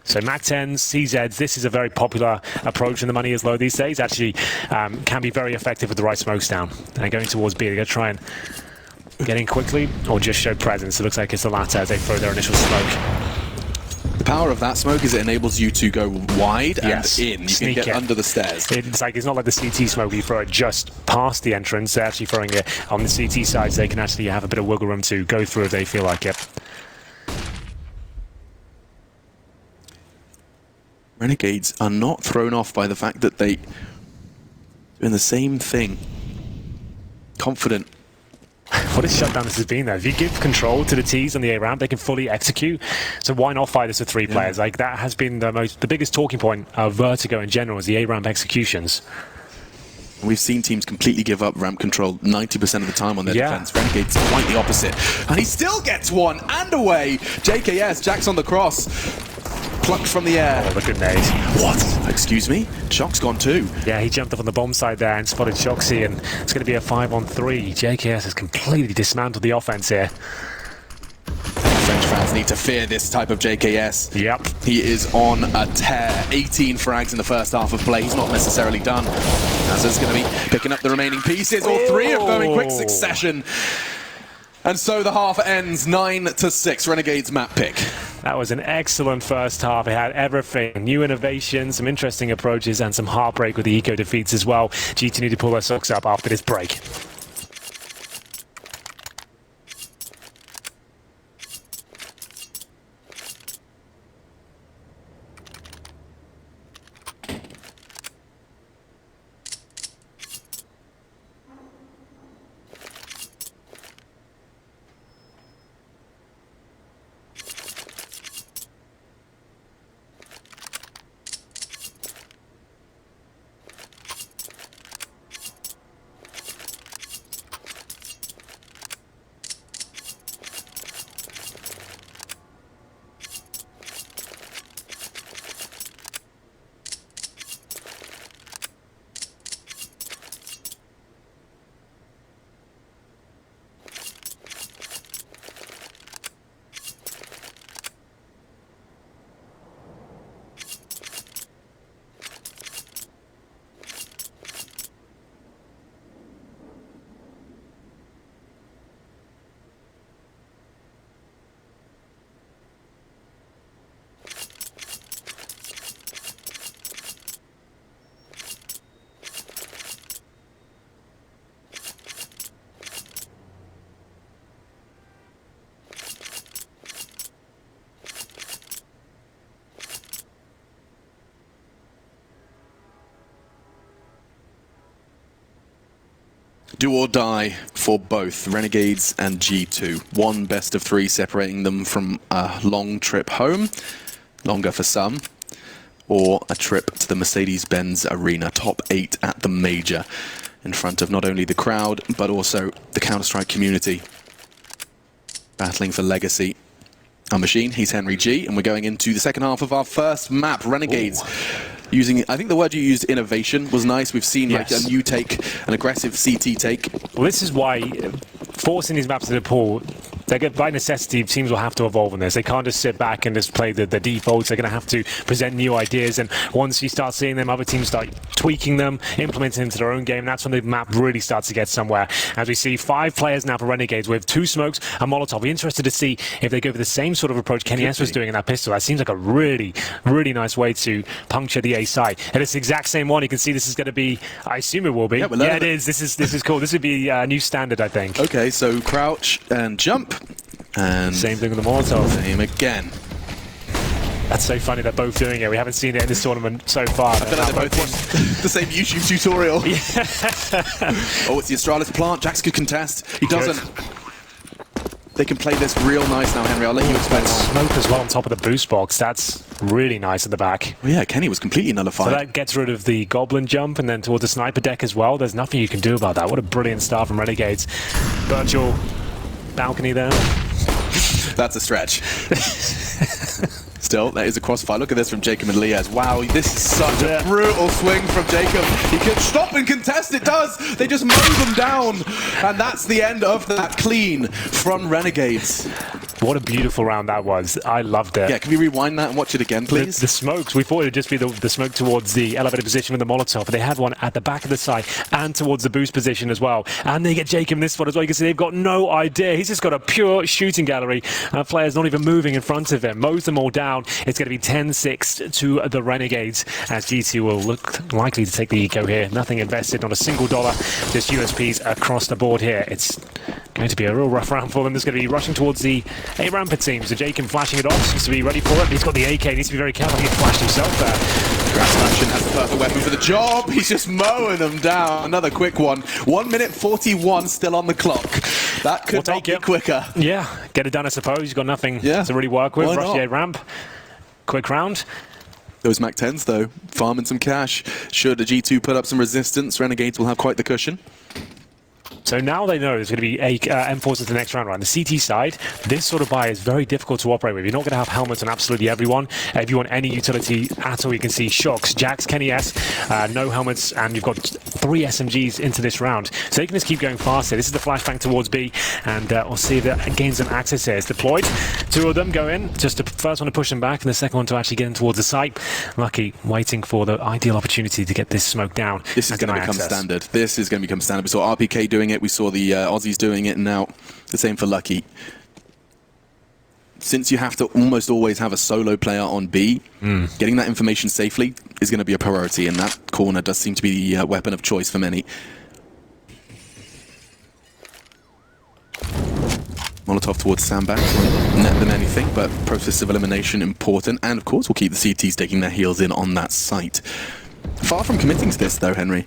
So MAC-10s, CZs, this is a very popular approach when the money is low these days. Actually, can be very effective with the right smokes down. And going towards B, they're going to try and get in quickly or just show presence. It looks like it's the latter as they throw their initial smoke. The power of that smoke is it enables you to go wide and in. You Sneak can get it. under the stairs. It's like it's not like the CT smoke, you throw it just past the entrance. They're actually throwing it on the CT side, so they can actually have a bit of wiggle room to go through if they feel like it. Renegades are not thrown off by the fact that they doing the same thing. Confident. What a shutdown this has been, though. If you give control to the T's on the A ramp, they can fully execute. So why not fight this with 3 players? Like that has been the biggest talking point of Vertigo in general, is the A ramp executions. We've seen teams completely give up ramp control 90% of the time on their defense. Renegades quite the opposite. And he still gets one and away. JKS, Jack's on the cross. Plucked from the air. Oh, the good nade. What? Excuse me? Shock's gone too. Yeah, he jumped up on the bomb side there and spotted Shoxy, and it's going to be a 5-on-3. JKS has completely dismantled the offense here. French fans need to fear this type of JKS. Yep. He is on a tear. 18 frags in the first half of play. He's not necessarily done. Naza's going to be picking up the remaining pieces, all 3 of them in quick succession. And so the half ends 9-6. Renegades map pick. That was an excellent first half. It had everything. New innovations, some interesting approaches, and some heartbreak with the eco defeats as well. G2 need to pull their socks up after this break. Do or die for both Renegades and G2. One best of 3 separating them from a long trip home, longer for some, or a trip to the Mercedes-Benz Arena, top 8 at the major, in front of not only the crowd, but also the Counter-Strike community. Battling for legacy. I'm Machine, he's Henry G, and we're going into the second half of our first map, Renegades. Using, I think the word you used, innovation, was nice. We've seen like a new take, an aggressive CT take. Well, this is why forcing these maps to the pool, by necessity, teams will have to evolve on this. They can't just sit back and just play the defaults. They're going to have to present new ideas, and once you start seeing them, other teams start tweaking them, implementing them into their own game. That's when the map really starts to get somewhere. As we see 5 players now for Renegades with 2 smokes, a Molotov. We're interested to see if they go for the same sort of approach Kenny S was doing in that pistol. That seems like a really, really nice way to puncture the A side. And it's the exact same one. You can see this is going to be, I assume it will be. Yeah, it is. This is cool. This would be a new standard, I think. Okay, so crouch and jump. And same thing with the Molotov. Same again. That's so funny they're both doing it. We haven't seen it in this tournament so far. I feel like they both watched the same YouTube tutorial. Oh, it's the Starladder plant. Jax could contest. He doesn't. They can play this real nice now, Henry. I'll let you explain. Smoke as well on top of the boost box. That's really nice at the back. Well, yeah, Kenny was completely nullified. So that gets rid of the Goblin jump, and then towards the sniper deck as well. There's nothing you can do about that. What a brilliant start from Renegades. Virtual balcony there. That's a stretch. Still, that is a crossfire. Look at this from Jacob and Liaz. Wow, this is such a brutal swing from Jacob. He can stop and contest. It does. They just mow them down. And that's the end of that clean from Renegades. What a beautiful round that was. I loved it. Yeah, can we rewind that and watch it again, please? The smokes, we thought it would just be the smoke towards the elevator position with the Molotov, but they had one at the back of the site and towards the boost position as well. And they get Jacob in this spot as well. You can see they've got no idea. He's just got a pure shooting gallery. Players not even moving in front of him. Mows them all down. It's going to be 10-6 to the Renegades as G2 will look likely to take the eco here. Nothing invested, not a single dollar. Just USPs across the board here. It's going to be a real rough round for them. There's going to be rushing towards the A ramp, it seems. So Jacob flashing it off, seems to be ready for it. He's got the AK, needs to be very careful. He flashed himself there. Grassfaction has the perfect weapon for the job. He's just mowing them down. Another quick one. 1 minute 41 still on the clock. That could not be quicker. Yeah, get it done, I suppose. You've got nothing to really work with. Rush the A ramp. Quick round. Those Mac 10s, though, farming some cash. Should the G2 put up some resistance, Renegades will have quite the cushion. So now they know there's going to be M4s at the next round. Right? On the CT side, this sort of buy is very difficult to operate with. You're not going to have helmets on absolutely everyone. If you want any utility at all, you can see Shocks, Jax, Kenny S, no helmets, and you've got 3 SMGs into this round. So they can just keep going faster. This is the flashbang towards B, and we'll see that gains some access here. It's deployed. 2 of them go in. Just the first one to push them back, and the second one to actually get in towards the site. Lucky, waiting for the ideal opportunity to get this smoke down. This is going to become standard. This is going to become standard. We saw RPK doing it. We saw the Aussies doing it, and now the same for Lucky. Since you have to almost always have a solo player on B, getting that information safely is going to be a priority, and that corner does seem to be the weapon of choice for many. Molotov towards Sandbag, net than anything, but process of elimination important, and of course we'll keep the CTs digging their heels in on that site. Far from committing to this though, Henry.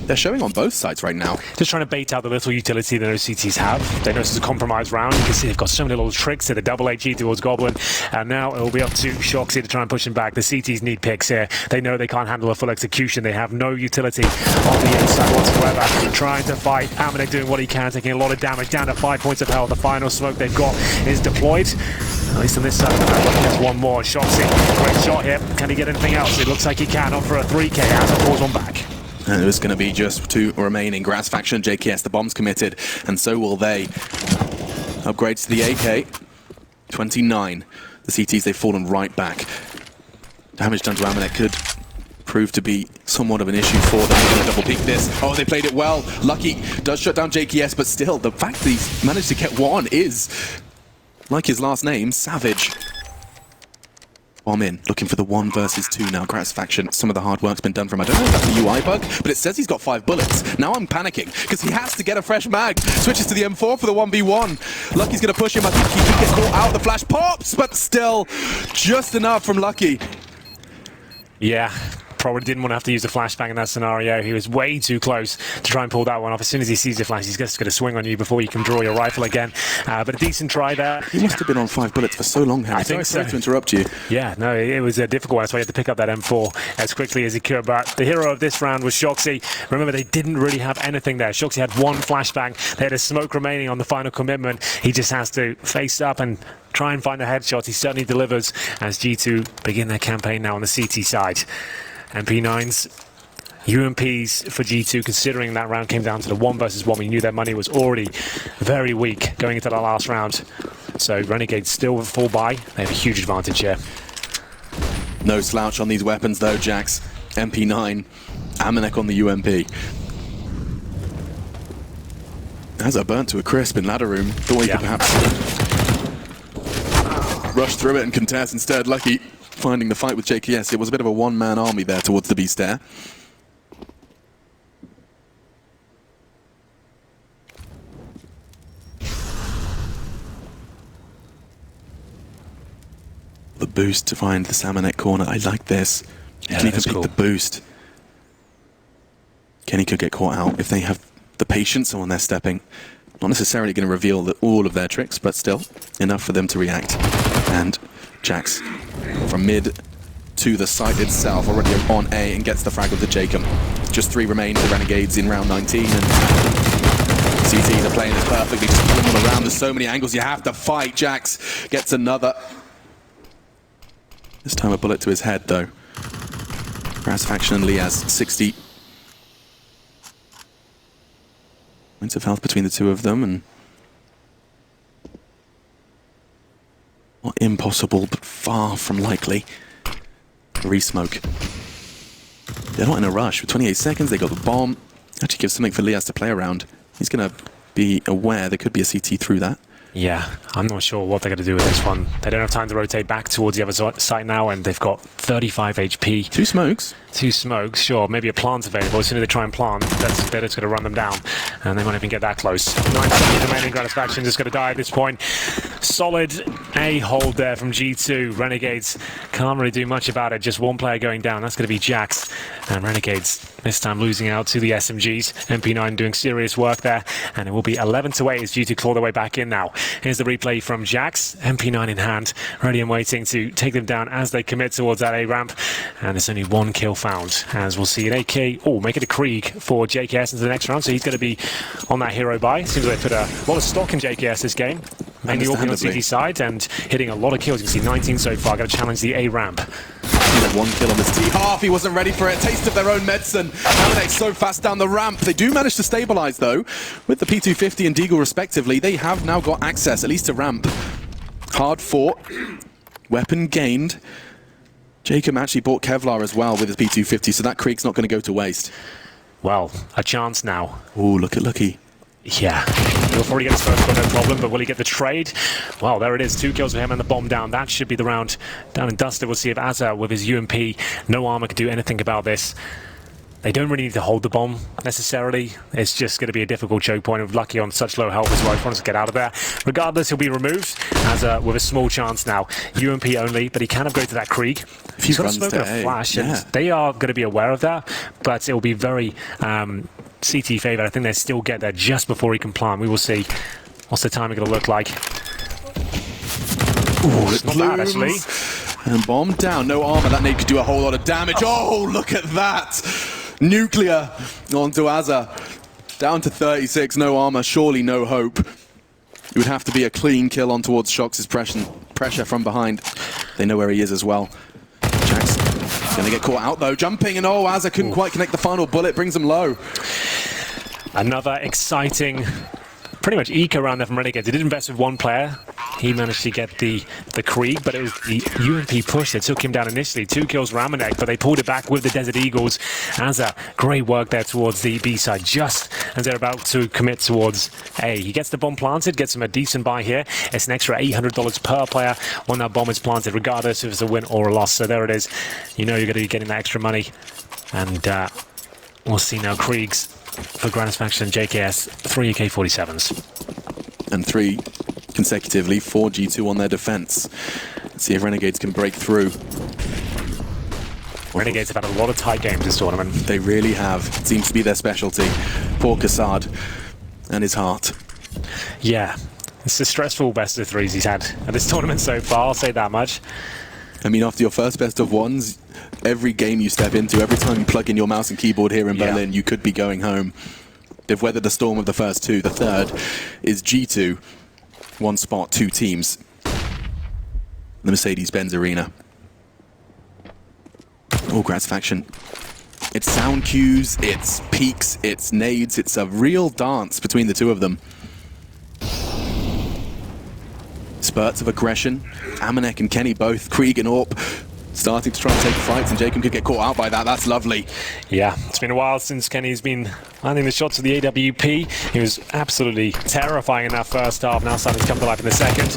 They're showing on both sides right now. Just trying to bait out the little utility that those CTs have. They know this is a compromised round. You can see they've got so many little tricks here. The double HE towards Goblin. And now it will be up to Shox here to try and push him back. The CTs need picks here. They know they can't handle a full execution. They have no utility on the inside whatsoever. Trying to fight. Amanek doing what he can, taking a lot of damage. Down to 5 points of health. The final smoke they've got is deployed. At least on this side of the map, there's one more. Shoxy, great shot here. Can he get anything else? It looks like he can. On for a 3K as it pulls one back. And there's going to be just 2 remaining. Grassfaction and JKS, the bomb's committed, and so will they. Upgrades to the AK. 29. The CTs, they've fallen right back. Damage done to Amanek could prove to be somewhat of an issue for them. They're going to double peek this. Oh, they played it well. Lucky does shut down JKS, but still, the fact that he's managed to get one is, like his last name, Savage. Bomb in, looking for the 1 versus 2 now. Grassfaction, some of the hard work's been done from him. I don't know if that's a UI bug, but it says he's got 5 bullets. Now I'm panicking, because he has to get a fresh mag. Switches to the M4 for the 1v1. Lucky's going to push him. I think he could get caught out. The flash pops, but still, just enough from Lucky. Yeah. Probably didn't want to have to use the flashbang in that scenario. He was way too close to try and pull that one off. As soon as he sees the flash, he's just going to swing on you before you can draw your rifle again. But a decent try there. He must have been on 5 bullets for so long, Henry. I think so. Sorry to interrupt you. Yeah, no, it was a difficult one. That's why he had to pick up that M4 as quickly as he could. But the hero of this round was Shoxy. Remember, they didn't really have anything there. Shoxy had 1 flashbang. They had a smoke remaining on the final commitment. He just has to face up and try and find a headshot. He certainly delivers as G2 begin their campaign now on the CT side. MP9s, UMPs for G2, considering that round came down to the 1 versus 1. We knew their money was already very weak going into that last round. So Renegades still with full buy. They have a huge advantage here. No slouch on these weapons though, Jax. MP9, Amanek on the UMP. As I burnt to a crisp in ladder room, thought he could perhaps rush through it and contest. Instead, Lucky finding the fight with JKS. It was a bit of a one-man army there towards the B stair. The boost to find the Samanek corner. I like this. You can even pick the boost. Kenny could get caught out if they have the patience on their stepping. Not necessarily going to reveal all of their tricks, but still enough for them to react. And Jax from mid to the site itself, already on A, and gets the frag of the Jacob. Just 3 remain for Renegades in round 19, and CTs are playing this perfectly, just pulling them around. There's so many angles you have to fight. Jax gets another. This time a bullet to his head, though. Faction and Liaz, 60. Points of health between the two of them, and not impossible, but far from likely. Re-smoke. They're not in a rush. With 28 seconds, they got the bomb. Actually gives something for Liaz to play around. He's going to be aware there could be a CT through that. Yeah, I'm not sure what they're going to do with this one. They don't have time to rotate back towards the other site now, and they've got 35 HP. 2 smokes. 2 smokes, sure. Maybe a plant's available. As soon as they try and plant, they're just going to run them down, and they won't even get that close. 9 seconds remaining. Gratisfaction just going to die at this point. Solid A hold there from G2. Renegades can't really do much about it. Just one player going down. That's going to be Jax. And Renegades this time losing out to the SMGs. MP9 doing serious work there, and it will be 11-8 as G2 claw their way back in now. Here's the replay from Jax. MP9 in hand, ready and waiting to take them down as they commit towards that A ramp. And there's only 1 kill found, as we'll see an AK. Oh, make it a Krieg for JKS into the next round, so he's going to be on that hero buy. Seems like they put a lot of stock in JKS this game. Mainly all on the CT side and hitting a lot of kills. You can see 19 so far. Going to challenge the A ramp. He had 1 kill on this T half. He wasn't ready for it. Taste of their own medicine. Renegades so fast down the ramp. They do manage to stabilize, though, with the P250 and Deagle respectively. They have now got access, at least to ramp. Hard fought. Weapon gained. Jacob actually bought Kevlar as well with his P250, so that Krieg's not going to go to waste. Well, a chance now. Oh, look at Lucky. Yeah, he'll probably get his first one, no problem, but will he get the trade? Well, there it is, 2 kills for him and the bomb down. That should be the round down and dusted. We'll see if Azza, with his UMP, no armor, can do anything about this. They don't really need to hold the bomb, necessarily. It's just going to be a difficult choke point with Lucky on such low health as well. He wants to get out of there. Regardless, he'll be removed, Azza with a small chance now. UMP only, but he can upgrade to that Krieg. He's got a smoke and a flash, and they are going to be aware of that, but it will be very CT favored. I think they still get there just before he can plant. We will see. What's the timing going to look like? Ooh, it's not bad, actually. And bomb down. No armor. That nade could do a whole lot of damage. Oh, look at that. Nuclear onto Azza. Down to 36. No armor. Surely no hope. It would have to be a clean kill on towards Shox' pressure from behind. They know where he is as well. Jax gonna get caught out though. Jumping, and oh, Azza couldn't quite connect the final bullet. Brings him low. Another exciting, pretty much eke around there from Renegades. They did invest with 1 player. He managed to get the Krieg, but it was the UMP push that took him down initially. 2 kills for Amanek, but they pulled it back with the Desert Eagles. Azza, great work there towards the B side, just as they're about to commit towards A. He gets the bomb planted, gets him a decent buy here. It's an extra $800 per player when that bomb is planted, regardless if it's a win or a loss. So there it is. You know you're going to be getting that extra money. And we'll see now Kriegs for Gratisfaction and JKS, 3 AK-47s. And 3 consecutively for G2 on their defense. Let's see if Renegades can break through. Renegades have had a lot of tight games this tournament. They really have. It seems to be their specialty. Poor Kassad and his heart. Yeah, it's a stressful best of 3s he's had at this tournament so far, I'll say that much. I mean, after your first best of 1s, every game you step into, every time you plug in your mouse and keyboard here in Berlin, you could be going home. They've weathered the storm of the first 2. The third is G2. 1 spot, 2 teams. The Mercedes-Benz Arena. Oh, Gratisfaction. It's sound cues, it's peaks, it's nades. It's a real dance between the 2 of them. Spurts of aggression. Amanek and Kenny both, Krieg and Orp, starting to try and take fights, and Jacob could get caught out by that. That's lovely. Yeah, it's been a while since Kenny's been landing the shots of the AWP. He was absolutely terrifying in that first half. Now starting to come to life in the second.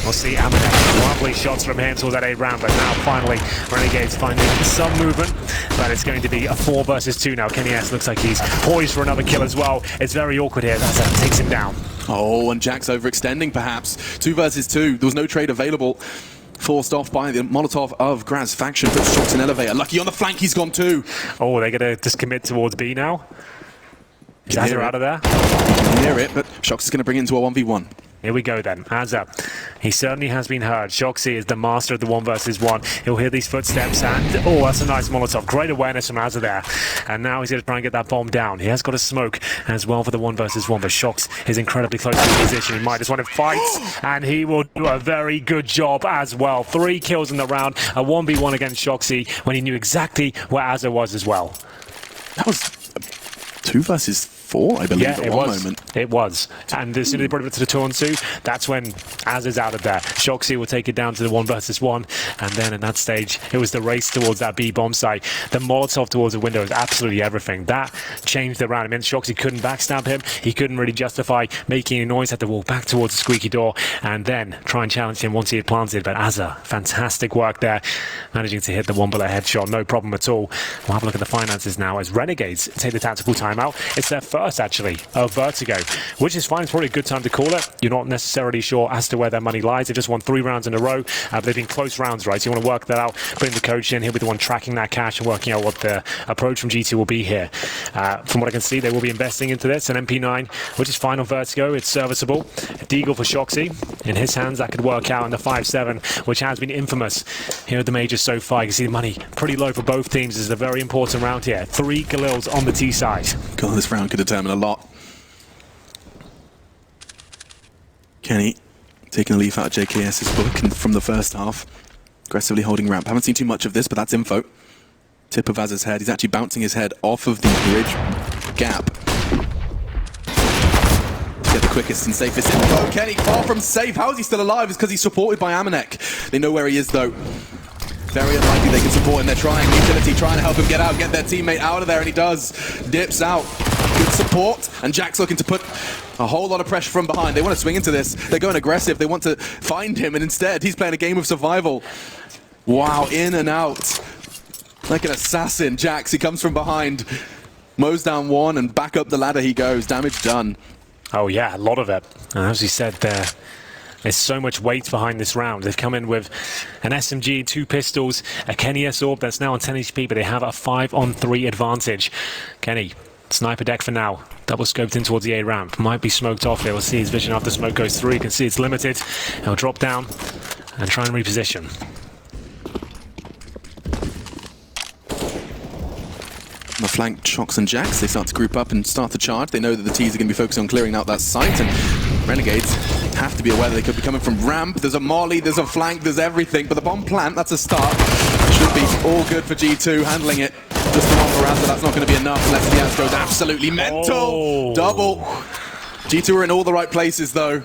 We'll see Amanek. Lovely shots from him towards that A round, but now finally Renegades finding some movement. But it's going to be a 4 versus 2 now. Kenny S looks like he's poised for another kill as well. It's very awkward here. That takes him down. Oh, and Jax overextending perhaps. 2 versus 2. There was no trade available. Forced off by the Molotov of Gratisfaction. Puts Shox in elevator. Lucky on the flank, he's gone too. Oh, they're going to just commit towards B now. Azza out of there. You can hear it, but Shox is going to bring it into a 1v1. Here we go then. Azza, he certainly has been heard. Shoxy is the master of the 1 versus 1. He'll hear these footsteps and, oh, that's a nice Molotov. Great awareness from Azza there. And now he's going to try and get that bomb down. He has got a smoke as well for the 1 versus 1, but Shox is incredibly close to the position. He might just want to fight, and he will do a very good job as well. 3 kills in the round, a 1v1 against Shoxy when he knew exactly where Azza was as well. That was 2 versus 4, I believe, at one moment. It was. And as soon as they brought it to the 2-on-2, that's when Azza's out of there. Shoxy will take it down to the 1 versus 1. And then at that stage, it was the race towards that B bomb site. The Molotov towards the window is absolutely everything. That changed the round. I mean, Shoxy couldn't backstab him. He couldn't really justify making any noise. Had to walk back towards the squeaky door and then try and challenge him once he had planted. But Azza, fantastic work there. Managing to hit the 1 bullet headshot. No problem at all. We'll have a look at the finances now as Renegades take the tactical timeout. It's their first actually of Vertigo, which is fine. It's probably a good time to call it. You're not necessarily sure as to where their money lies. They've just won 3 rounds in a row, but they've been close rounds, right? So you want to work that out, putting the coach in. He'll be the one tracking that cash and working out what the approach from G2 will be here. From what I can see, they will be investing into this. An MP9, which is fine on Vertigo. It's serviceable. A Deagle for Shoxy. In his hands, that could work out. And the 5.7, which has been infamous here at the majors so far. You can see the money pretty low for both teams. This is a very important round here. 3 Galils on the T side. God, this round could determine a lot. Kenny taking a leaf out of JKS's book and from the first half. Aggressively holding ramp. Haven't seen too much of this, but that's info. Tip of Azza's head. He's actually bouncing his head off of the bridge gap. To get the quickest and safest info. Kenny far from safe. How is he still alive? It's because he's supported by Amanek. They know where he is though. Very unlikely they can support him. They're trying. Utility trying to help him get out, get their teammate out of there, and he does. Dips out. Good support, and Jack's looking to put a whole lot of pressure from behind. They want to swing into this. They're going aggressive. They want to find him, and instead he's playing a game of survival. Wow, in and out. Like an assassin, Jax. He comes from behind. Mows down 1, and back up the ladder he goes. Damage done. Oh yeah, a lot of it. And as he said there, there's so much weight behind this round. They've come in with an SMG, 2 pistols, a Kenny S-Orb that's now on 10 HP, but they have a 5-on-3 advantage. Kenny, sniper deck for now. Double scoped in towards the A ramp. Might be smoked off there. We'll see his vision after smoke goes through. You can see it's limited. He'll drop down and try and reposition. On the flank, Shox and Jax, they start to group up and start to charge. They know that the T's are going to be focusing on clearing out that site, and Renegades have to be aware that they could be coming from ramp. There's a molly, there's a flank, there's everything, but the bomb plant, that's a start. Should be all good for G2, handling it. Just the one for Azza, that's not going to be enough unless Diaz goes absolutely mental. Oh. Double. G2 are in all the right places though.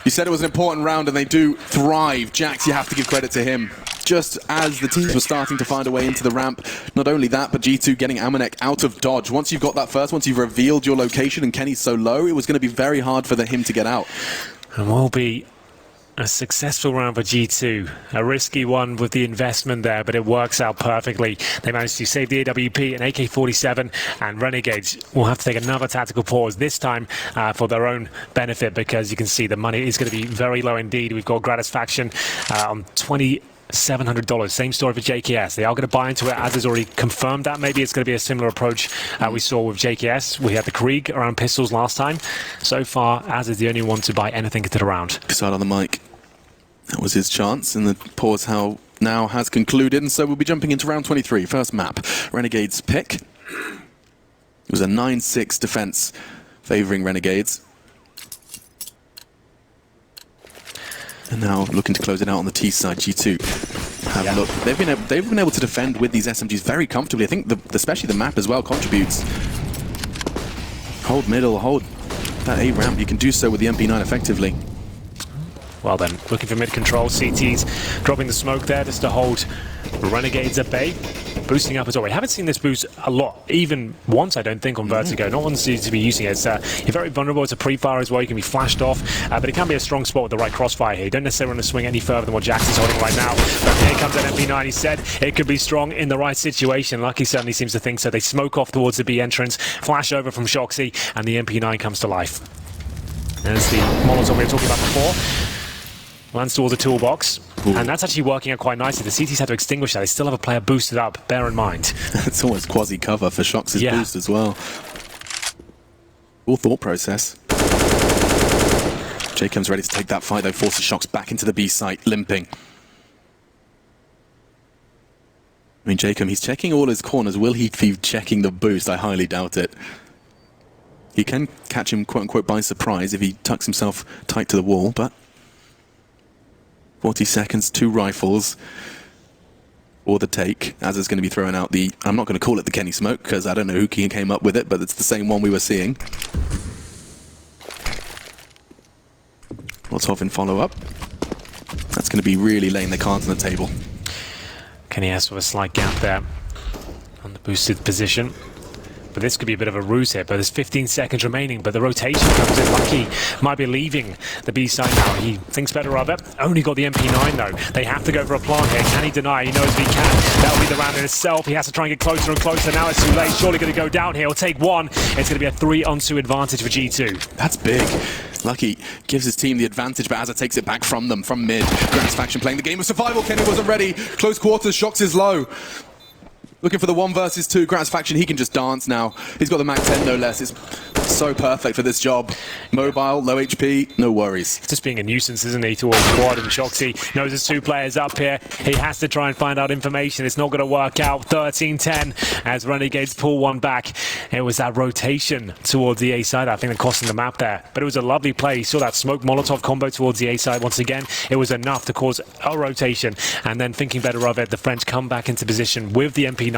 You said it was an important round and they do thrive. Jax, you have to give credit to him. Just as the teams were starting to find a way into the ramp, not only that, but G2 getting Amanek out of dodge. Once you've got that first, once you've revealed your location and Kenny's so low, it was going to be very hard for him to get out. And will be a successful round for G2. A risky one with the investment there, but it works out perfectly. They managed to save the AWP, an AK-47, and Renegades will have to take another tactical pause, this time for their own benefit, because you can see the money is going to be very low indeed. We've got Gratisfaction on $2,700. Same story for JKS. They are going to buy into it, as has already confirmed that. Maybe it's going to be a similar approach we saw with JKS. We had the Krieg around pistols last time. So far, Az is the only one to buy anything into the round. Decide on the mic. That was his chance, and the pause now has concluded, and so we'll be jumping into round 23. First map, Renegades pick. It was a 9-6 defense favoring Renegades. And now looking to close it out on the T side, G2 have looked. They've been able to defend with these SMGs very comfortably. I think especially the map as well contributes. Hold middle, hold that A ramp. You can do so with the MP9 effectively. Well then, looking for mid-control. CT's dropping the smoke there just to hold Renegades at bay. Boosting up as well. We haven't seen this boost a lot, even once, I don't think, on Vertigo. No one seems to be using it. You're very vulnerable. It's a pre-fire as well. You can be flashed off, but it can be a strong spot with the right crossfire here. You don't necessarily want to swing any further than what Jax is holding right now. But here comes that MP9. He said it could be strong in the right situation. Lucky certainly seems to think so. They smoke off towards the B entrance, flash over from Shoxy, and the MP9 comes to life. There's the Molotov we were talking about before. Lands towards the toolbox. Ooh. And that's actually working out quite nicely. The CT's had to extinguish that. They still have a player boosted up, bear in mind. It's almost quasi-cover for Shox's boost as well. cool thought process. Jacob's ready to take that fight, though. Forces Shocks back into the B site, limping. I mean, Jacob, he's checking all his corners. Will he be checking the boost? I highly doubt it. He can catch him, quote-unquote, by surprise if he tucks himself tight to the wall, but 40 seconds, 2 rifles, or the take, as is going to be throwing out the... I'm not going to call it the Kenny Smoke, because I don't know who came up with it, but it's the same one we were seeing. Molotov in follow-up. That's going to be really laying the cards on the table. Kenny has with a slight gap there on the boosted position. But this could be a bit of a ruse here, but there's 15 seconds remaining, but the rotation comes in. Lucky might be leaving the B side now. He thinks better of it. Only got the MP9 though. They have to go for a plant here. Can he deny? He knows if he can. That'll be the round in itself. He has to try and get closer and closer. Now it's too late. Surely going to go down here. He'll take one. It's going to be a 3-on-2 advantage for G2. That's big. Lucky gives his team the advantage, but Azza takes it back from them, from mid. Gratisfaction playing the game of survival. Kenny wasn't ready. Close quarters. Shocks is low. Looking for the 1 versus 2. Gratisfaction, he can just dance now. He's got the Mac 10, no less. It's so perfect for this job. Mobile, low HP, no worries. Just being a nuisance, isn't he, towards Quad and Shoxy. Knows there's 2 players up here. He has to try and find out information. It's not going to work out. 13-10 as Renegades pull one back. It was that rotation towards the A side, I think, that cost him the map there. But it was a lovely play. You saw that smoke Molotov combo towards the A side. Once again, it was enough to cause a rotation. And then thinking better of it, the French come back into position with the MP9,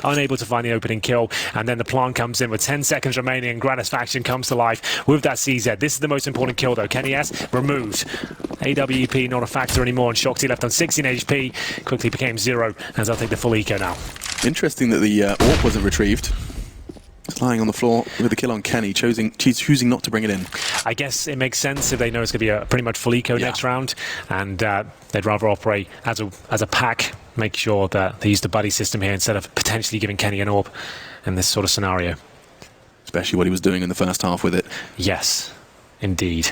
unable to find the opening kill. And then the plant comes in with 10 seconds remaining, and Gratisfaction comes to life with that CZ. This is the most important kill though. Kenny S removed. AWP not a factor anymore, and Shoxy left on 16 HP. Quickly became 0 as I'll take the full eco now. Interesting that the AWP wasn't retrieved. It's lying on the floor with the kill on Kenny, choosing not to bring it in. I guess it makes sense if they know it's going to be a pretty much full eco next round, and they'd rather operate as a pack, make sure that they use the buddy system here instead of potentially giving Kenny an AWP in this sort of scenario. Especially what he was doing in the first half with it. Yes, indeed.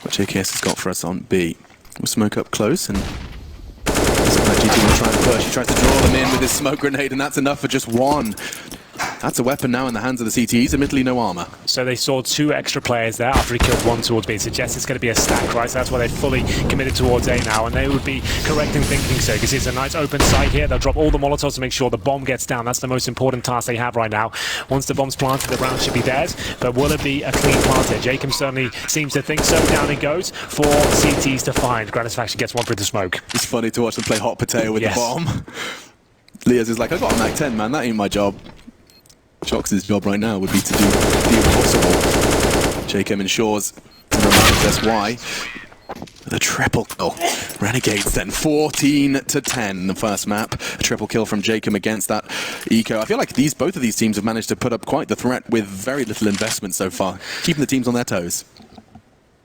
What JKS has got for us on B. We'll smoke up close, and GT will try and push. He tries to draw them in with his smoke grenade, and that's enough for just 1. That's a weapon now in the hands of the CTs, admittedly no armor. So they saw 2 extra players there after he killed 1 towards B. It suggests it's going to be a stack, right? So that's why they fully committed towards A now, and they would be correct in thinking so, because it's a nice open site here. They'll drop all the Molotovs to make sure the bomb gets down. That's the most important task they have right now. Once the bomb's planted, the round should be theirs, but will it be a clean plant here? Jacob certainly seems to think so. Down it goes for CTs to find. Gratisfaction gets 1 through the smoke. It's funny to watch them play hot potato with the bomb. Leas is like, I got a Mac 10, man. That ain't my job. Shox' job right now would be to do the impossible. Jacob ensures to remind us why. The triple kill. Renegades then 14-10 the first map. A triple kill from Jacob against that eco. I feel like both of these teams have managed to put up quite the threat with very little investment so far, keeping the teams on their toes.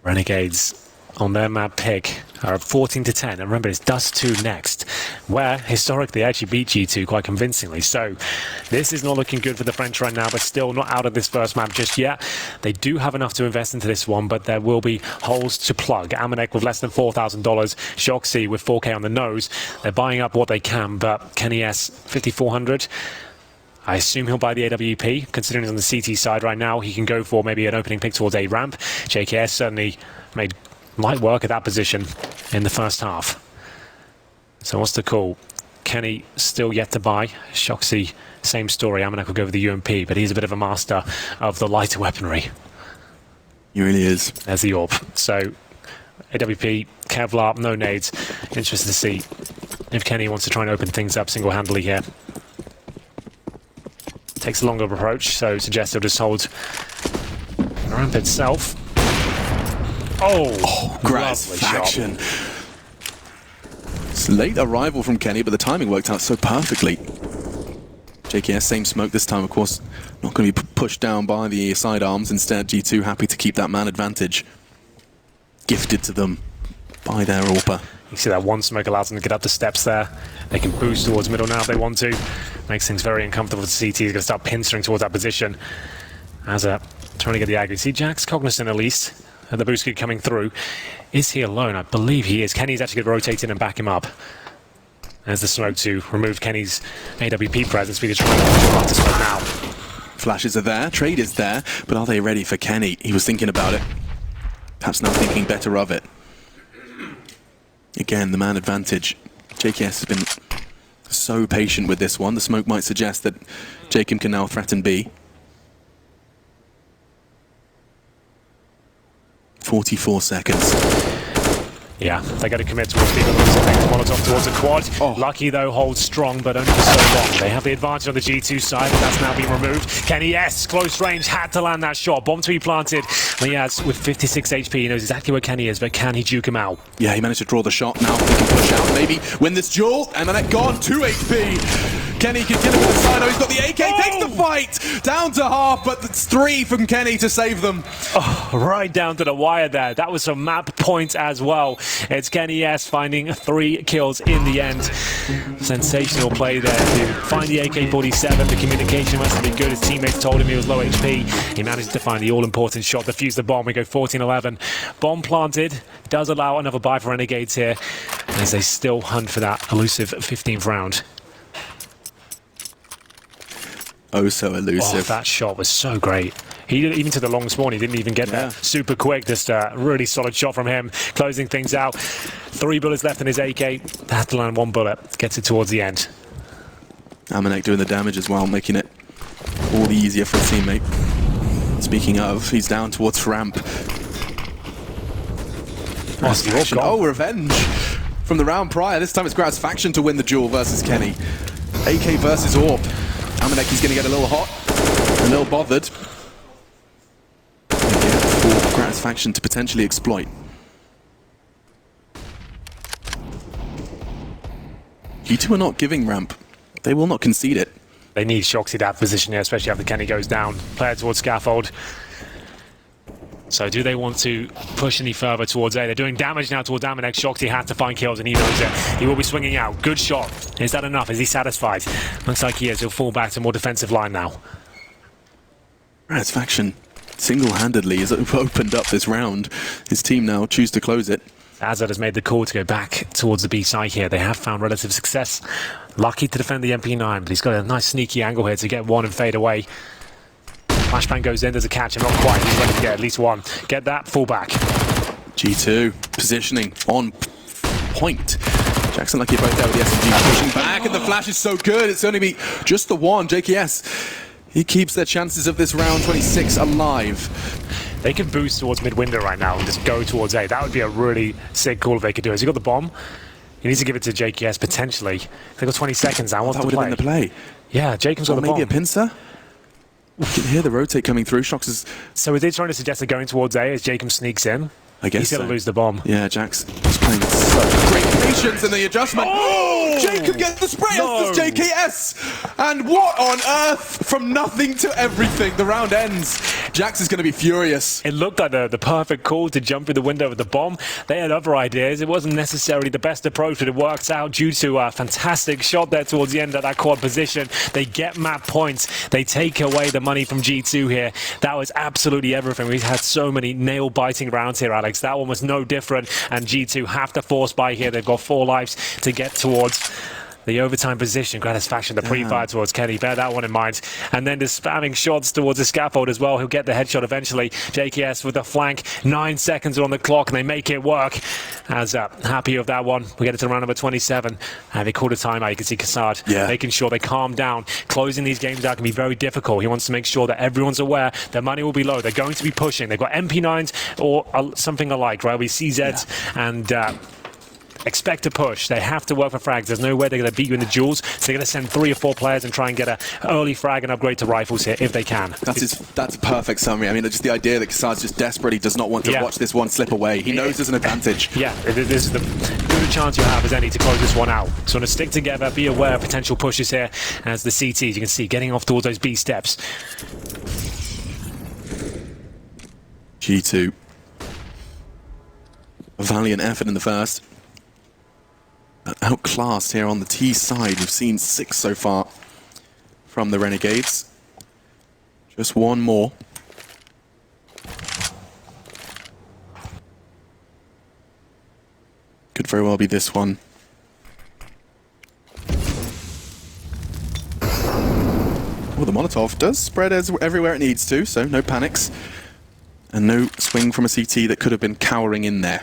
Renegades on their map pick are 14-10, and remember it's Dust 2 next, where historically they actually beat G2 quite convincingly. So this is not looking good for the French right now, but still not out of this first map just yet. They do have enough to invest into this one, but there will be holes to plug. Amanek with less than $4,000, Shoxy with 4K on the nose. They're buying up what they can, but Kenny S 5,400. I assume he'll buy the AWP, considering he's on the CT side right now. He can go for maybe an opening pick towards A ramp. JKS certainly made light work at that position in the first half. So what's the call? Kenny still yet to buy. Shoxy, same story. Amanek will go with the UMP, but he's a bit of a master of the lighter weaponry. He really is. There's the AWP. So AWP, Kevlar, no nades. Interested to see if Kenny wants to try and open things up single-handedly here. Takes a longer approach, so suggests he'll just hold the ramp itself. Oh, Gratisfaction. It's late arrival from Kenny, but the timing worked out so perfectly. JKS, same smoke this time, of course, not going to be pushed down by the sidearms. Instead, G2 happy to keep that man advantage gifted to them by their AWPer. You see that 1 smoke allows them to get up the steps there. They can boost towards middle now if they want to. Makes things very uncomfortable for CT. He's going to start pinstering towards that position. Azza trying to get the aggro. See, Jack's cognizant at least. And the boost coming through. Is he alone? I believe he is. Kenny's actually going to rotate in and back him up. There's the smoke to remove Kenny's AWP presence. We can try to smoke now. Flashes are there, trade is there, but are they ready for Kenny? He was thinking about it. Perhaps now thinking better of it. Again, the man advantage. JKS has been so patient with this one. The smoke might suggest that Jacob can now threaten B. 44 seconds. Yeah, they got to commit towards B. Molotov towards the quad. Lucky though holds strong, but only for so long. They have the advantage on the G2 side, and that's now been removed. Kenny, yes, close range, had to land that shot. Bomb to be planted. And he has with 56 HP. He knows exactly where Kenny is, but can he juke him out? Yeah, he managed to draw the shot. Now he can push out, maybe win this duel. And then gone, 2 HP. Kenny can kill him with the side. He's got the AK, takes the fight. Down to half, but it's 3 from Kenny to save them. Right down to the wire there. That was some map points as well. It's Kenny S finding 3 kills in the end. Sensational play there to find the AK-47. The communication must have been good. His teammates told him he was low HP. He managed to find the all-important shot, defuse the bomb. We go 14-11. Bomb planted. Does allow another buy for Renegades here as they still hunt for that elusive 15th round. Oh, so elusive. Oh, that shot was so great. He didn't even to the long spawn, he didn't even get there. Super quick, just a really solid shot from him, closing things out. 3 bullets left in his AK. They have to land 1 bullet, gets it towards the end. Amanek doing the damage as well, making it all the easier for his teammate. Speaking of, he's down towards ramp. Oh, revenge from the round prior. This time it's Gratifection to win the duel versus Kenny. AK versus Orb. Amanek is going to get a little hot, a little bothered. Again, for Gratifection to potentially exploit. G2 are not giving ramp. They will not concede it. They need Shoxy to have position here, especially after Kenny goes down. Player towards scaffold. So do they want to push any further towards A? They're doing damage now towards Amanek. Shoxy has to find kills and he knows it. He will be swinging out. Good shot. Is that enough? Is he satisfied? Looks like he is. He'll fall back to a more defensive line now. Gratifection single-handedly has opened up this round. His team now choose to close it. Azad has made the call to go back towards the B side here. They have found relative success. Lucky to defend the MP9, but he's got a nice sneaky angle here to get one and fade away. Flashbang goes in, there's a catch, and not quite. He's ready to get at least one. Get that, fall back. G2 positioning on point. Jackson lucky both there with the SMG pushing back, and the flash is so good. It's only be just the one. JKS, he keeps their chances of this round 26 alive. They could boost towards mid-window right now and just go towards A. That would be a really sick call if they could do it. Has he got the bomb? He needs to give it to JKS potentially. They've got 20 seconds now. That would have been the play. Yeah, Jacob's got the bomb. Maybe a pincer? You can hear the rotate coming through. Shox is... So is he trying to suggest they're going towards A as Jacob sneaks in? I guess he's going to lose the bomb. Yeah, Jax is playing with such great patience in the adjustment. Oh! Jacob gets the spray as does JKS. And what on earth? From nothing to everything. The round ends. Jax is going to be furious. It looked like the perfect call to jump through the window with the bomb. They had other ideas. It wasn't necessarily the best approach, but it works out due to a fantastic shot there towards the end of that quad position. They get map points. They take away the money from G2 here. That was absolutely everything. We've had so many nail-biting rounds here, Alex. That one was no different, and G2 have to force by here. They've got 4 lives to get towards the overtime position. Gratifection, the pre-fire towards Kenny. Bear that one in mind. And then just spamming shots towards the scaffold as well. He'll get the headshot eventually. JKS with the flank. 9 seconds on the clock, and they make it work. As happy with that one. We get it to round number 27. And they called a timeout. You can see Kassad making sure they calm down. Closing these games out can be very difficult. He wants to make sure that everyone's aware their money will be low. They're going to be pushing. They've got MP9s or something alike, right? We CZs and... expect to push. They have to work for frags. There's no way they're going to beat you in the duels, so they're going to send 3 or 4 players and try and get an early frag and upgrade to rifles here if they can. That's a perfect summary. I mean, just the idea that Kassad's just desperately does not want to watch this one slip away. He knows there's an advantage. Yeah, this is the good chance you have as any to close this one out. So to stick together, be aware of potential pushes here as the CTs, you can see, getting off towards those B steps. G2. A valiant effort in the first. Outclassed here on the T side. We've seen 6 so far from the Renegades. Just one more. Could very well be this one. Well, the Molotov does spread everywhere it needs to, so no panics. And no swing from a CT that could have been cowering in there.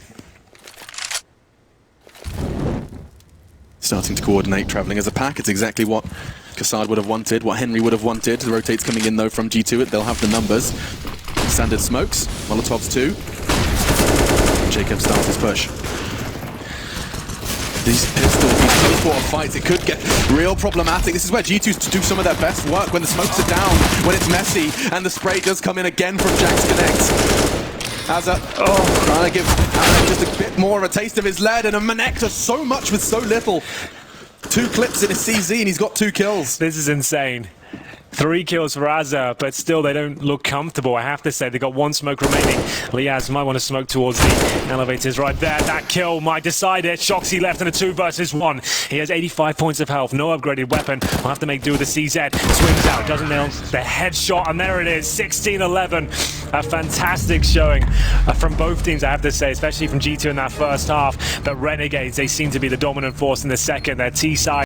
Starting to coordinate, travelling as a pack. It's exactly what Kassad would have wanted, what Henry would have wanted. The rotates coming in, though, from G2. They'll have the numbers. Standard smokes. Molotovs too. Jacob starts his push. These pistols, these close-quarter fights, it could get real problematic. This is where G2 do some of their best work, when the smokes are down, when it's messy, and the spray does come in again from Jax Connect. Azza, trying to give just a bit more of a taste of his lead, and a Manek does so much with so little. 2 clips in his CZ, and he's got 2 kills. This is insane. 3 kills for Azza, but still they don't look comfortable, I have to say. They've got 1 smoke remaining. Liaz might want to smoke towards the elevators right there. That kill might decide it. Shoxy left in a 2 versus 1. He has 85 points of health, no upgraded weapon. We'll have to make do with the CZ. Swings out, doesn't nail the headshot, and there it is, 16-11. A fantastic showing from both teams, I have to say, especially from G2 in that first half. But Renegades, they seem to be the dominant force in the second. Their T side